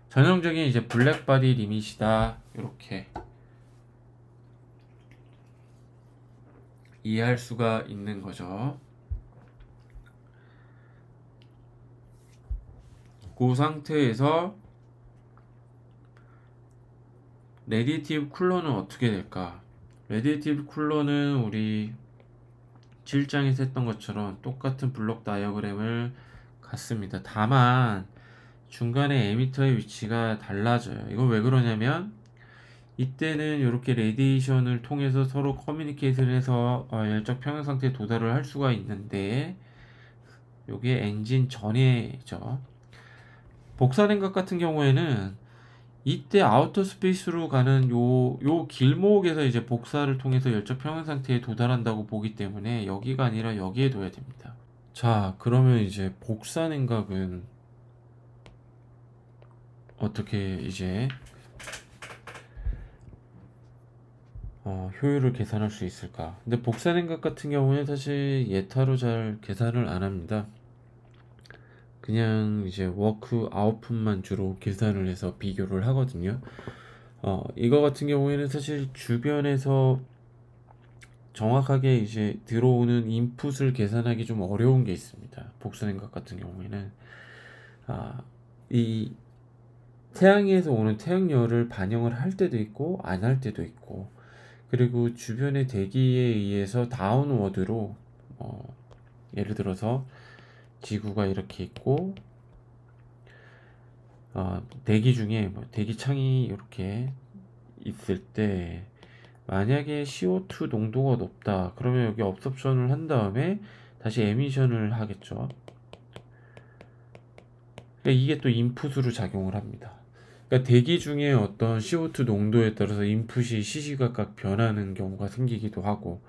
전형적인 이제 블랙바디 리밋이다, 이렇게 이해할 수가 있는 거죠. 그 상태에서 레디티브 쿨러는 어떻게 될까? 레디티브 쿨러는 우리 7장에서 했던 것처럼 똑같은 블록 다이어그램을 갖습니다. 다만 중간에 에미터의 위치가 달라져요. 이건 왜 그러냐면 이때는 이렇게 레디에이션을 통해서 서로 커뮤니케이션을 해서 열적 평형 상태에 도달을 할 수가 있는데, 요게 엔진 전에죠. 복사 냉각 같은 경우에는 이때 아우터 스페이스로 가는 요 길목에서 이제 복사를 통해서 열적 평형 상태에 도달한다고 보기 때문에 여기가 아니라 여기에 둬야 됩니다. 자, 그러면 이제 복사 냉각은 어떻게 이제 효율을 계산할 수 있을까? 근데 복사 냉각 같은 경우는 사실 예타로 잘 계산을 안 합니다. 그냥 이제 워크 아웃풋만 주로 계산을 해서 비교를 하거든요. 이거 같은 경우에는 사실 주변에서 정확하게 이제 들어오는 인풋을 계산하기 좀 어려운 게 있습니다. 복사 냉각 같은 경우에는 이 태양에서 오는 태양열을 반영을 할 때도 있고 안 할 때도 있고, 그리고 주변의 대기에 의해서 다운워드로 예를 들어서 지구가 이렇게 있고 대기 중에 대기 창이 이렇게 있을 때 만약에 CO2 농도가 높다 그러면 여기 업섭션을 한 다음에 다시 에미션을 하겠죠. 그러니까 이게 또 인풋으로 작용을 합니다. 그러니까 대기 중에 어떤 CO2 농도에 따라서 인풋이 시시각각 변하는 경우가 생기기도 하고,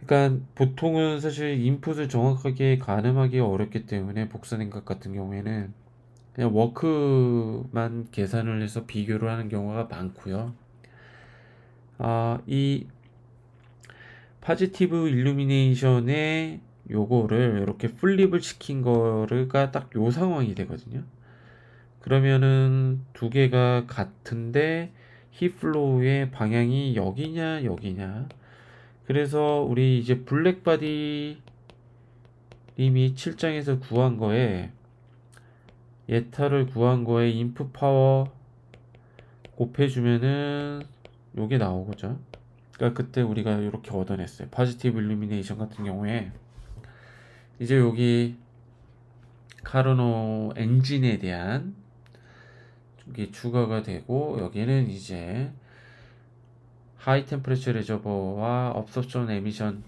그러니까 보통은 사실 인풋을 정확하게 가늠하기 어렵기 때문에 복사 냉각 같은 경우에는 그냥 워크만 계산을 해서 비교를 하는 경우가 많고요. 이 파지티브 일루미네이션에 요거를 이렇게 플립을 시킨 거가 딱 요 상황이 되거든요. 그러면은 두 개가 같은데 힙플로우의 방향이 여기냐 여기냐, 그래서 우리 이제 블랙바디 이미 7장에서 구한 거에 예타를 구한 거에 인풋 파워 곱해주면은 요게 나오거죠. 그러니까 그때 우리가 이렇게 얻어냈어요. 포지티브 일루미네이션 같은 경우에 이제 여기 카르노 엔진에 대한 게 추가가 되고, 여기는 이제 하이 템퍼레처 레저버와 업소션 에미션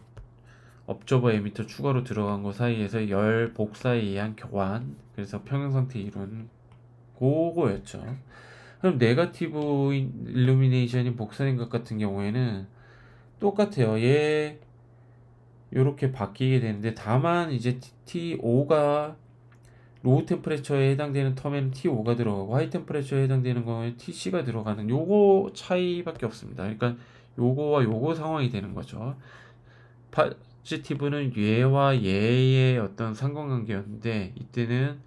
업저버 에미터 추가로 들어간 거 사이에서 열 복사에 의한 교환, 그래서 평형 상태 이룬 그거였죠. 그럼 네거티브 일루미네이션인 복사 냉각 같은 경우에는 똑같아요. 얘 요렇게 바뀌게 되는데, 다만 이제 T5가 로우 템퍼레처에 해당되는 텀에는 T5가 들어가고 하이 템퍼레처에 해당되는 거에 TC가 들어가는 요거 차이밖에 없습니다. 그러니까 요거와 요거 상황이 되는 거죠. 포지티브는 얘와 얘의 어떤 상관관계였는데 이때는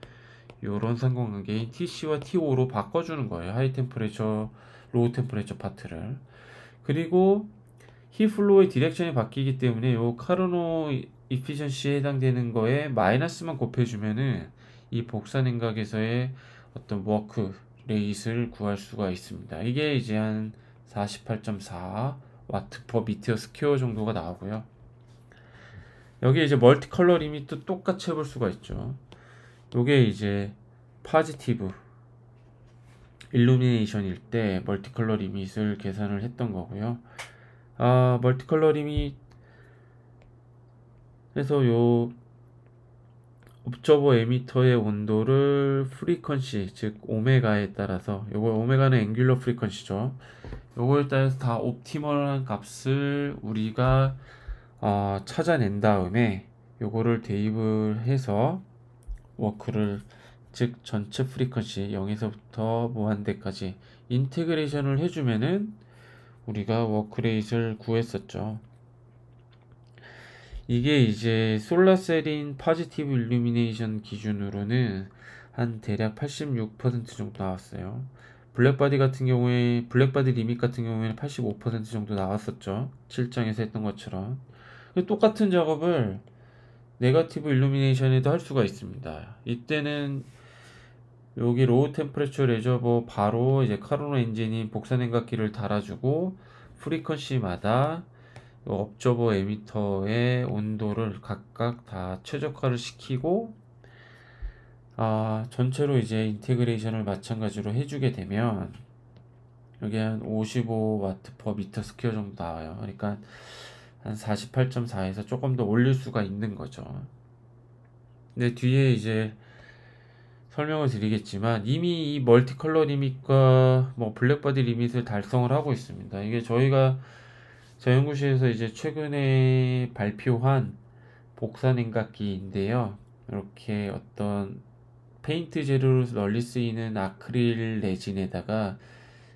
요런 상관관계인 TC와 T5로 바꿔주는 거예요. 하이 템퍼레처, 로우 템퍼레처 파트를. 그리고 힙플로우의 디렉션이 바뀌기 때문에 요 카르노 이피션시에 해당되는 거에 마이너스만 곱해주면은 이 복사 냉각에서의 어떤 워크 레이스를 구할 수가 있습니다. 이게 이제 한 48.4 와트 퍼 미터 스퀘어 정도가 나오고요. 여기 이제 멀티 컬러 리밋도 똑같이 해볼 수가 있죠. 요게 이제 파지티브 일루미네이션일 때 멀티 컬러 리밋을 계산을 했던 거고요. 멀티 컬러 리밋 해서 요 옵저버 에미터의 온도를 프리퀀시 즉 오메가에 따라서, 요거 오메가는 앵귤러 프리퀀시죠. 요거에 따라서 다 옵티멀한 값을 우리가 찾아낸 다음에 요거를 대입을 해서 워크를, 즉 전체 프리퀀시 0에서부터 무한대까지 인테그레이션을 해주면은 우리가 워크레이트를 구했었죠. 이게 이제 솔라셀인 파지티브 일루미네이션 기준으로는 한 대략 86% 정도 나왔어요. 블랙바디 같은 경우에, 블랙바디 리밋 같은 경우에는 85% 정도 나왔었죠. 7장에서 했던 것처럼. 똑같은 작업을 네거티브 일루미네이션에도 할 수가 있습니다. 이때는 여기 로우 템퍼레처 레저버 바로 이제 카르노 엔진인 복사 냉각기를 달아주고 프리퀀시마다 업저버 에미터의 온도를 각각 다 최적화를 시키고 전체로 이제 인테그레이션을 마찬가지로 해주게 되면 여기 한 55와트 퍼 미터 스퀘어 정도 나와요. 그러니까 한 48.4에서 조금 더 올릴 수가 있는 거죠. 근데 뒤에 이제 설명을 드리겠지만 이미 이 멀티 컬러 리밋과 뭐 블랙바디 리밋을 달성을 하고 있습니다. 이게 저희가 저 연구실에서 이제 최근에 발표한 복사 냉각기인데요. 이렇게 어떤 페인트 재료로 널리 쓰이는 아크릴 레진에다가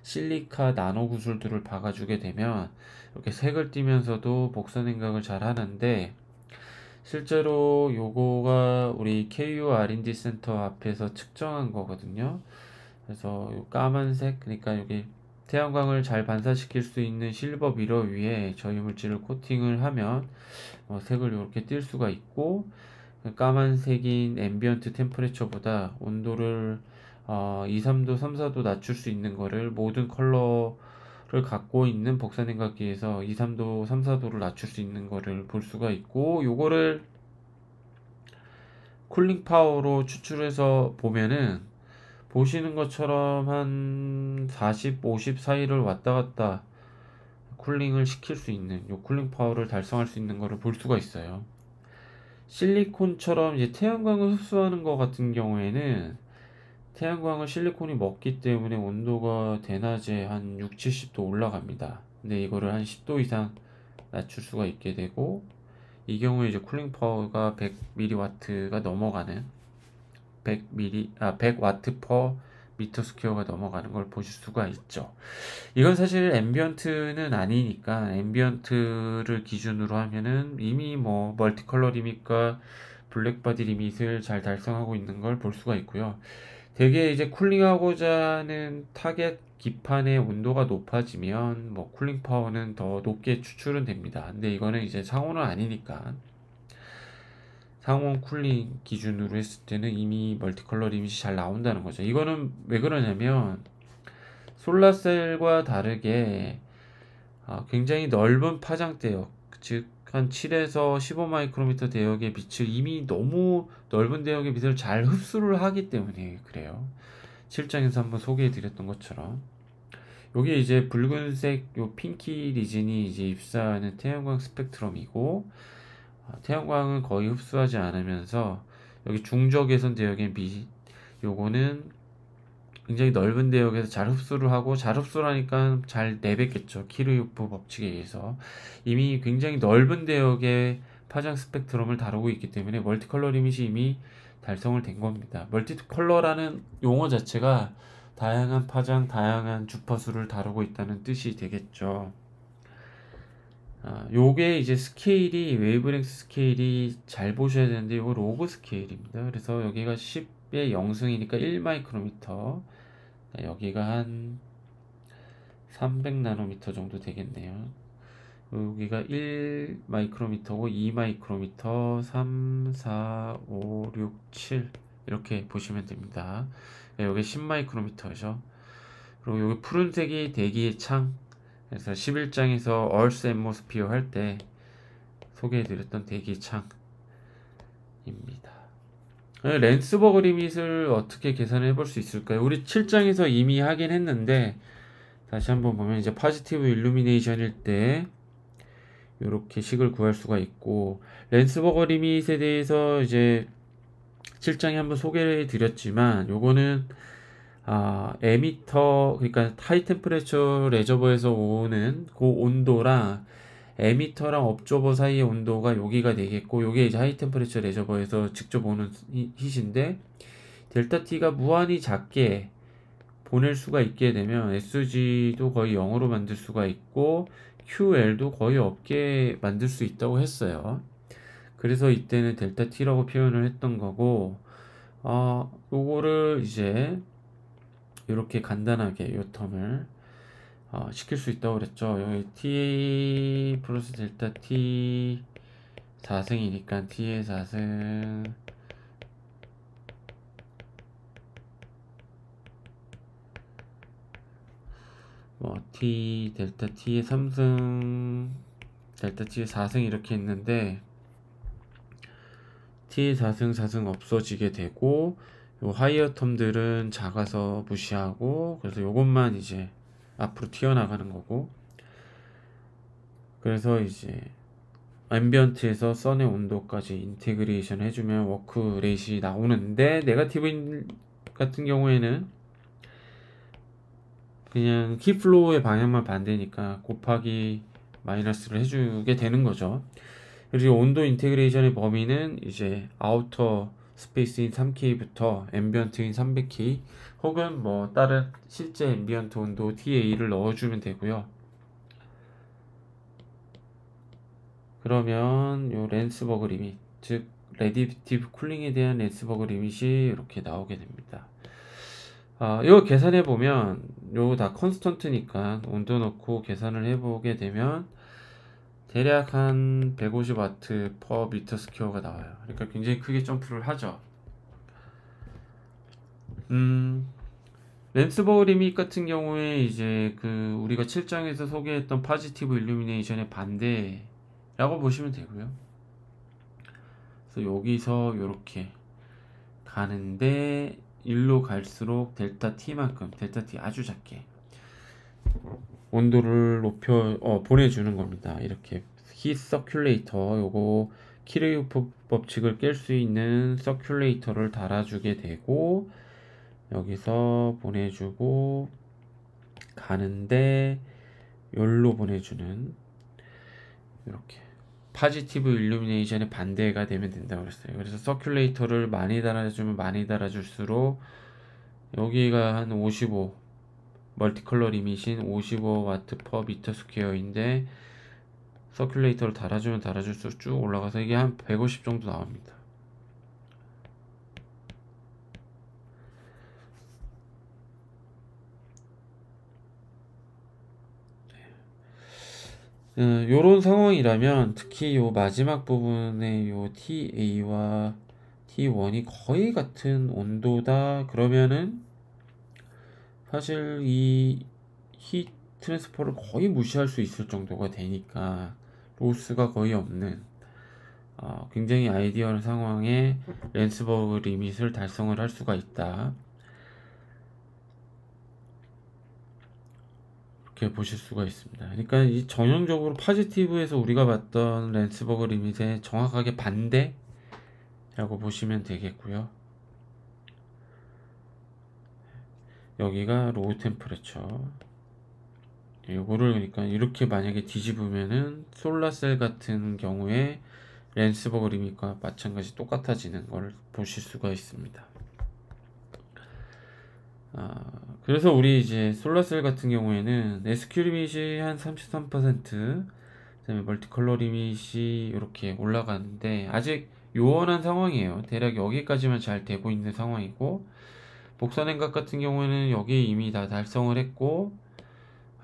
실리카 나노 구슬들을 박아주게 되면 이렇게 색을 띠면서도 복사 냉각을 잘 하는데, 실제로 요거가 우리 KU R&D 센터 앞에서 측정한 거거든요. 그래서 요 까만색, 그러니까 여기 태양광을 잘 반사시킬 수 있는 실버 미러 위에 저희 물질을 코팅을 하면 색을 이렇게 띌 수가 있고, 까만색인 앰비언트 템퍼레처보다 온도를 2, 3도, 3, 4도 낮출 수 있는 거를 모든 컬러를 갖고 있는 복사 냉각기에서 2, 3도, 3, 4도를 낮출 수 있는 거를 볼 수가 있고, 요거를 쿨링 파워로 추출해서 보면은 보시는 것처럼 한 40, 50 사이를 왔다 갔다 쿨링을 시킬 수 있는, 요 쿨링 파워를 달성할 수 있는 거를 볼 수가 있어요. 실리콘처럼 이제 태양광을 흡수하는 것 같은 경우에는 태양광을 실리콘이 먹기 때문에 온도가 대낮에 한 6, 70도 올라갑니다. 근데 이거를 한 10도 이상 낮출 수가 있게 되고, 이 경우에 이제 쿨링 파워가 100mW가 넘어가는 100와트 퍼 미터 스퀘어가 넘어가는 걸 보실 수가 있죠. 이건 사실 앰비언트는 아니니까, 앰비언트를 기준으로 하면은 이미 뭐 멀티컬러 리밋과 블랙바디 리밋을 잘 달성하고 있는 걸 볼 수가 있고요. 되게 이제 쿨링하고자 하는 타겟 기판의 온도가 높아지면 뭐 쿨링 파워는 더 높게 추출은 됩니다. 근데 이거는 이제 상온은 아니니까, 상온 쿨링 기준으로 했을 때는 이미 멀티컬러 리밋이 잘 나온다는 거죠. 이거는 왜 그러냐면 솔라셀과 다르게 굉장히 넓은 파장 대역, 즉 한 7에서 15 마이크로미터 대역의 빛을 이미 너무 넓은 대역의 빛을 잘 흡수를 하기 때문에 그래요. 7장에서 한번 소개해 드렸던 것처럼 여기 이제 붉은색 요 핑키 리진이 이제 입사하는 태양광 스펙트럼이고, 태양광은 거의 흡수하지 않으면서 여기 중적외선 대역의 빛, 요거는 굉장히 넓은 대역에서 잘 흡수를 하고, 잘 흡수를 하니까 잘 내뱉겠죠. 키르요프 법칙에 의해서. 이미 굉장히 넓은 대역의 파장 스펙트럼을 다루고 있기 때문에 멀티컬러 리밋이 이미 달성을 된 겁니다. 멀티컬러라는 용어 자체가 다양한 파장, 다양한 주파수를 다루고 있다는 뜻이 되겠죠. 요게 이제 스케일이, 웨이브랭스 스케일이 잘 보셔야 되는데, 요거 로그 스케일입니다. 그래서 여기가 10의 0승이니까 1 마이크로미터, 여기가 한 300 나노미터 정도 되겠네요. 여기가 1 마이크로미터고 2 마이크로미터, 3, 4, 5, 6, 7 이렇게 보시면 됩니다. 여기 10 마이크로미터죠. 그리고 여기 푸른색이 대기의 창. 그래서 11장에서 Earth Atmosphere 할 때 소개해드렸던 대기의 창입니다. 랜스버그 리밋을 어떻게 계산을 해볼 수 있을까요? 우리 7장에서 이미 하긴 했는데 다시 한번 보면 이제 포지티브 일루미네이션일 때 이렇게 식을 구할 수가 있고, 랜스버거 리밋에 대해서 이제 7장에 한번 소개를 드렸지만 요거는 에미터, 그러니까 하이 템퍼레처 레저버에서 오는 그 온도랑 에미터랑 업저버 사이의 온도가 여기가 되겠고, 요게 이제 하이 템퍼레처 레저버에서 직접 오는 힛인데, 델타 T가 무한히 작게 보낼 수가 있게 되면 SG도 거의 0으로 만들 수가 있고 QL도 거의 없게 만들 수 있다고 했어요. 그래서 이때는 델타 T라고 표현을 했던 거고, 요거를 이제 이렇게 간단하게 요 텀을 시킬 수 있다고 그랬죠. 여기 T 플러스 델타 T 4승이니까 T의 4승 T 델타 T의 3승 델타 T의 4승 이렇게 했는데, T의 4승 4승 없어지게 되고 요 하이어 텀들은 작아서 무시하고, 그래서 요것만 이제 앞으로 튀어나가는 거고, 그래서 이제 앰비언트에서 선의 온도까지 인테그레이션 해주면 워크 레이시 나오는데, 네거티브 같은 경우에는 그냥 힙플로우의 방향만 반대니까 곱하기 마이너스를 해주게 되는 거죠. 그리고 온도 인테그레이션의 범위는 이제 아우터 스페이스인 3K부터 앰비언트인 300K 혹은 뭐 다른 실제 앰비언트 온도 TA를 넣어주면 되고요. 그러면 요 랜스버그 리밋, 즉 레디티브 쿨링에 대한 랜스버그 리밋이 이렇게 나오게 됩니다. 이거 계산해 보면 요거 다 컨스턴트니까 온도 넣고 계산을 해보게 되면 대략 한 150W per 미터 스퀘어가 나와요. 그러니까 굉장히 크게 점프를 하죠. 랜스버그 리밋 같은 경우에 이제 그 우리가 7장에서 소개했던 포지티브 일루미네이션의 반대라고 보시면 되고요. 그래서 여기서 이렇게 가는데 일로 갈수록 델타 T만큼, 델타 T 아주 작게 온도를 높여 보내주는 겁니다. 이렇게 히 서큘레이터, 요거 키르요프 법칙을 깰 수 있는 서큘레이터를 달아주게 되고, 여기서 보내주고 가는데 여기로 보내주는, 이렇게 포지티브 일루미네이션의 반대가 되면 된다고 그랬어요. 그래서 서큘레이터를 많이 달아주면 많이 달아줄수록 여기가 한 55 멀티컬러 리밋인 55W per 미터 스퀘어인데, 서큘레이터를 달아주면 달아줄수록 쭉 올라가서 이게 한 150 정도 나옵니다. 요런 상황이라면 특히 요 마지막 부분에 요 TA와 T1이 거의 같은 온도다 그러면은 사실 이 히 트랜스퍼를 거의 무시할 수 있을 정도가 되니까 로스가 거의 없는 굉장히 아이디어한 상황에 랜스버그 리밋을 달성을 할 수가 있다, 이렇게 보실 수가 있습니다. 그러니까 이 전형적으로 포지티브에서 우리가 봤던 랜스버그 리밋의 정확하게 반대라고 보시면 되겠고요. 여기가 로우 템퍼레처, 요거를 그러니까 이렇게 만약에 뒤집으면은 솔라셀 같은 경우에 랜스버그 리밋과 마찬가지 똑같아지는 걸 보실 수가 있습니다. 그래서 우리 이제 솔라셀 같은 경우에는 SQ 리밋이 한 33%, 그다음에 멀티컬러 리밋이 이렇게 올라가는데 아직 요원한 상황이에요. 대략 여기까지만 잘 되고 있는 상황이고, 복선행각 같은 경우에는 여기 이미 다 달성을 했고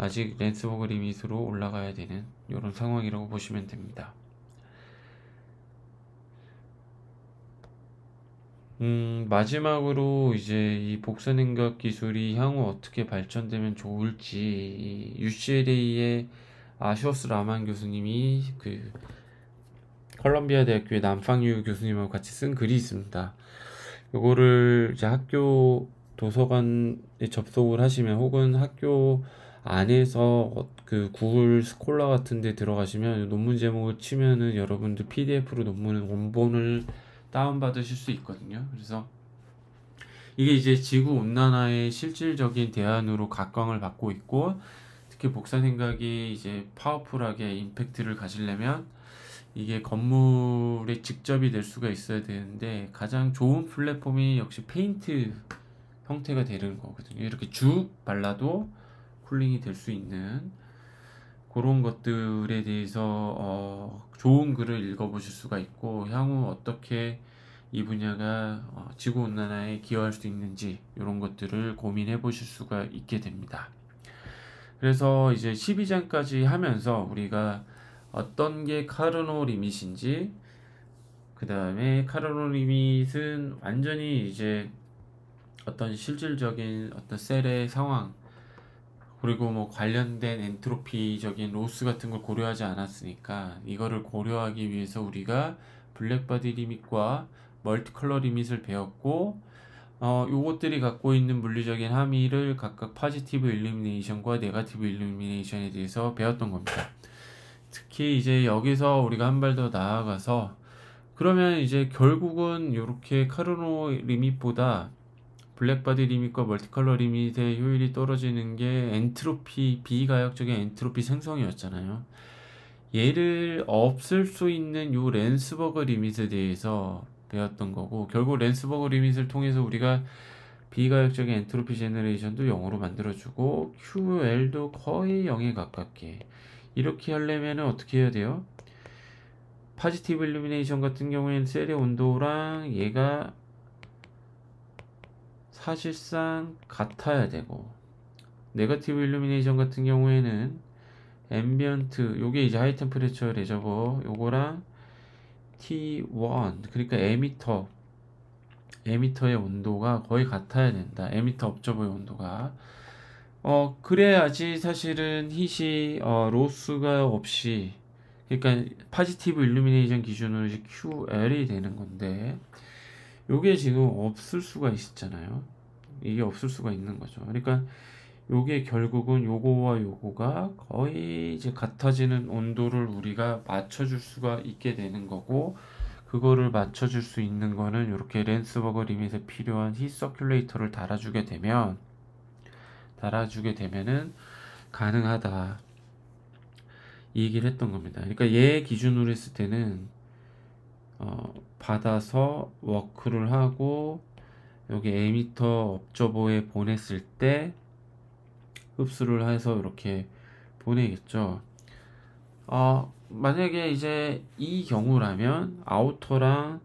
아직 랜스버그 리밋으로 올라가야 되는 이런 상황이라고 보시면 됩니다. 마지막으로 이제 이 복사냉각 기술이 향후 어떻게 발전되면 좋을지 이 UCLA의 아슈어스 라만 교수님이 그 컬럼비아 대학교의 남팡유 교수님하고 같이 쓴 글이 있습니다. 요거를 이제 학교 도서관에 접속을 하시면 혹은 학교 안에서 그 구글 스콜라 같은 데 들어가시면 논문 제목을 치면은 여러분들 PDF로 논문 원본을 다운받으실 수 있거든요. 그래서 이게 이제 지구 온난화의 실질적인 대안으로 각광을 받고 있고, 특히 복사생각이 이제 파워풀하게 임팩트를 가지려면 이게 건물에 직접이 될 수가 있어야 되는데, 가장 좋은 플랫폼이 역시 페인트 형태가 되는 거거든요. 이렇게 쭉 발라도 쿨링이 될 수 있는 그런 것들에 대해서 좋은 글을 읽어보실 수가 있고, 향후 어떻게 이 분야가 지구온난화에 기여할 수 있는지 이런 것들을 고민해 보실 수가 있게 됩니다. 그래서 이제 12장까지 하면서 우리가 어떤 게 카르노 리밋인지, 그 다음에 카르노 리밋은 완전히 이제 어떤 실질적인 어떤 셀의 상황, 그리고 뭐 관련된 엔트로피적인 로스 같은 걸 고려하지 않았으니까, 이거를 고려하기 위해서 우리가 블랙바디 리밋과 멀티 컬러 리밋을 배웠고, 요것들이 갖고 있는 물리적인 함의를 각각 파지티브 일루미네이션과 네거티브 일루미네이션에 대해서 배웠던 겁니다. 특히 이제 여기서 우리가 한 발 더 나아가서, 그러면 이제 결국은 이렇게 카르노 리밋보다 블랙바디 리밋과 멀티컬러 리밋의 효율이 떨어지는 게 엔트로피, 비가역적인 엔트로피 생성이었잖아요. 얘를 없앨 수 있는 요 랜스버그 리밋에 대해서 배웠던 거고, 결국 랜스버그 리밋을 통해서 우리가 비가역적인 엔트로피 제너레이션도 0으로 만들어주고 QL도 거의 0에 가깝게, 이렇게 하려면 어떻게 해야 돼요? 파지티브 일루미네이션 같은 경우에는 셀의 온도랑 얘가 사실상 같아야 되고, 네거티브 일루미네이션 같은 경우에는 앰비언트, 요게 이제 하이 템퍼레처 레저버, 요거랑 T1, 그러니까 에미터의 온도가 거의 같아야 된다. 에미터 업저버의 온도가. 그래야지 사실은 힛이 로스가 없이, 그러니까 파지티브 일루미네이션 기준으로 이제 QL이 되는 건데, 요게 지금 없을 수가 있잖아요. 이게 없을 수가 있는 거죠. 그러니까 요게 결국은 요거와 요거가 거의 이제 같아지는 온도를 우리가 맞춰줄 수가 있게 되는 거고, 그거를 맞춰줄 수 있는 거는 이렇게 랜스버그 리밋에 필요한 힛 서큘레이터를 달아주게 되면은 가능하다, 이 얘기를 했던 겁니다. 그러니까 얘 기준으로 했을 때는 받아서 워크를 하고 여기 에미터 업저버에 보냈을 때 흡수를 해서 이렇게 보내겠죠. 만약에 이제 이 경우라면 아우터랑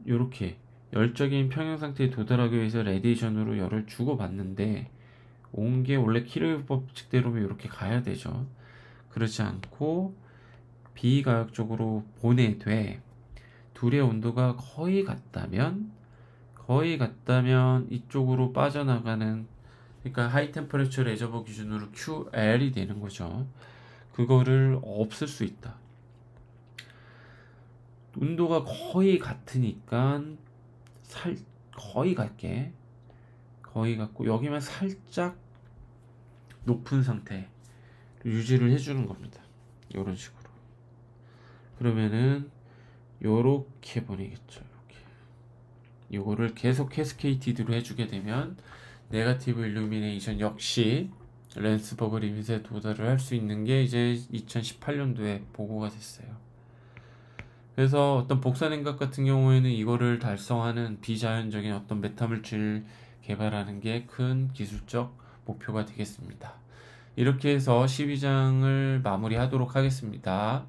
이렇게 열적인 평형 상태에 도달하기 위해서 레디에이션으로 열을 주고받는데, 온 게 원래 키르 법칙대로면 이렇게 가야 되죠. 그렇지 않고 비가역적으로 보내되, 둘의 온도가 거의 같다면 이쪽으로 빠져나가는, 그러니까 하이 템퍼레처 레저버 기준으로 QL이 되는 거죠. 그거를 없앨 수 있다. 온도가 거의 같으니까 거의 같고 여기만 살짝 높은 상태 유지를 해주는 겁니다. 이런 식으로. 그러면은 요렇게 보내겠죠. 이렇게. 요거를 계속 캐스케이티드로 해주게 되면 네거티브 일루미네이션 역시 랜스버그 리밋에 도달을 할 수 있는 게 이제 2018년도에 보고가 됐어요. 그래서 어떤 복사냉각 같은 경우에는 이거를 달성하는 비자연적인 어떤 메타물질 개발하는 게 큰 기술적 목표가 되겠습니다. 이렇게 해서 12장을 마무리하도록 하겠습니다.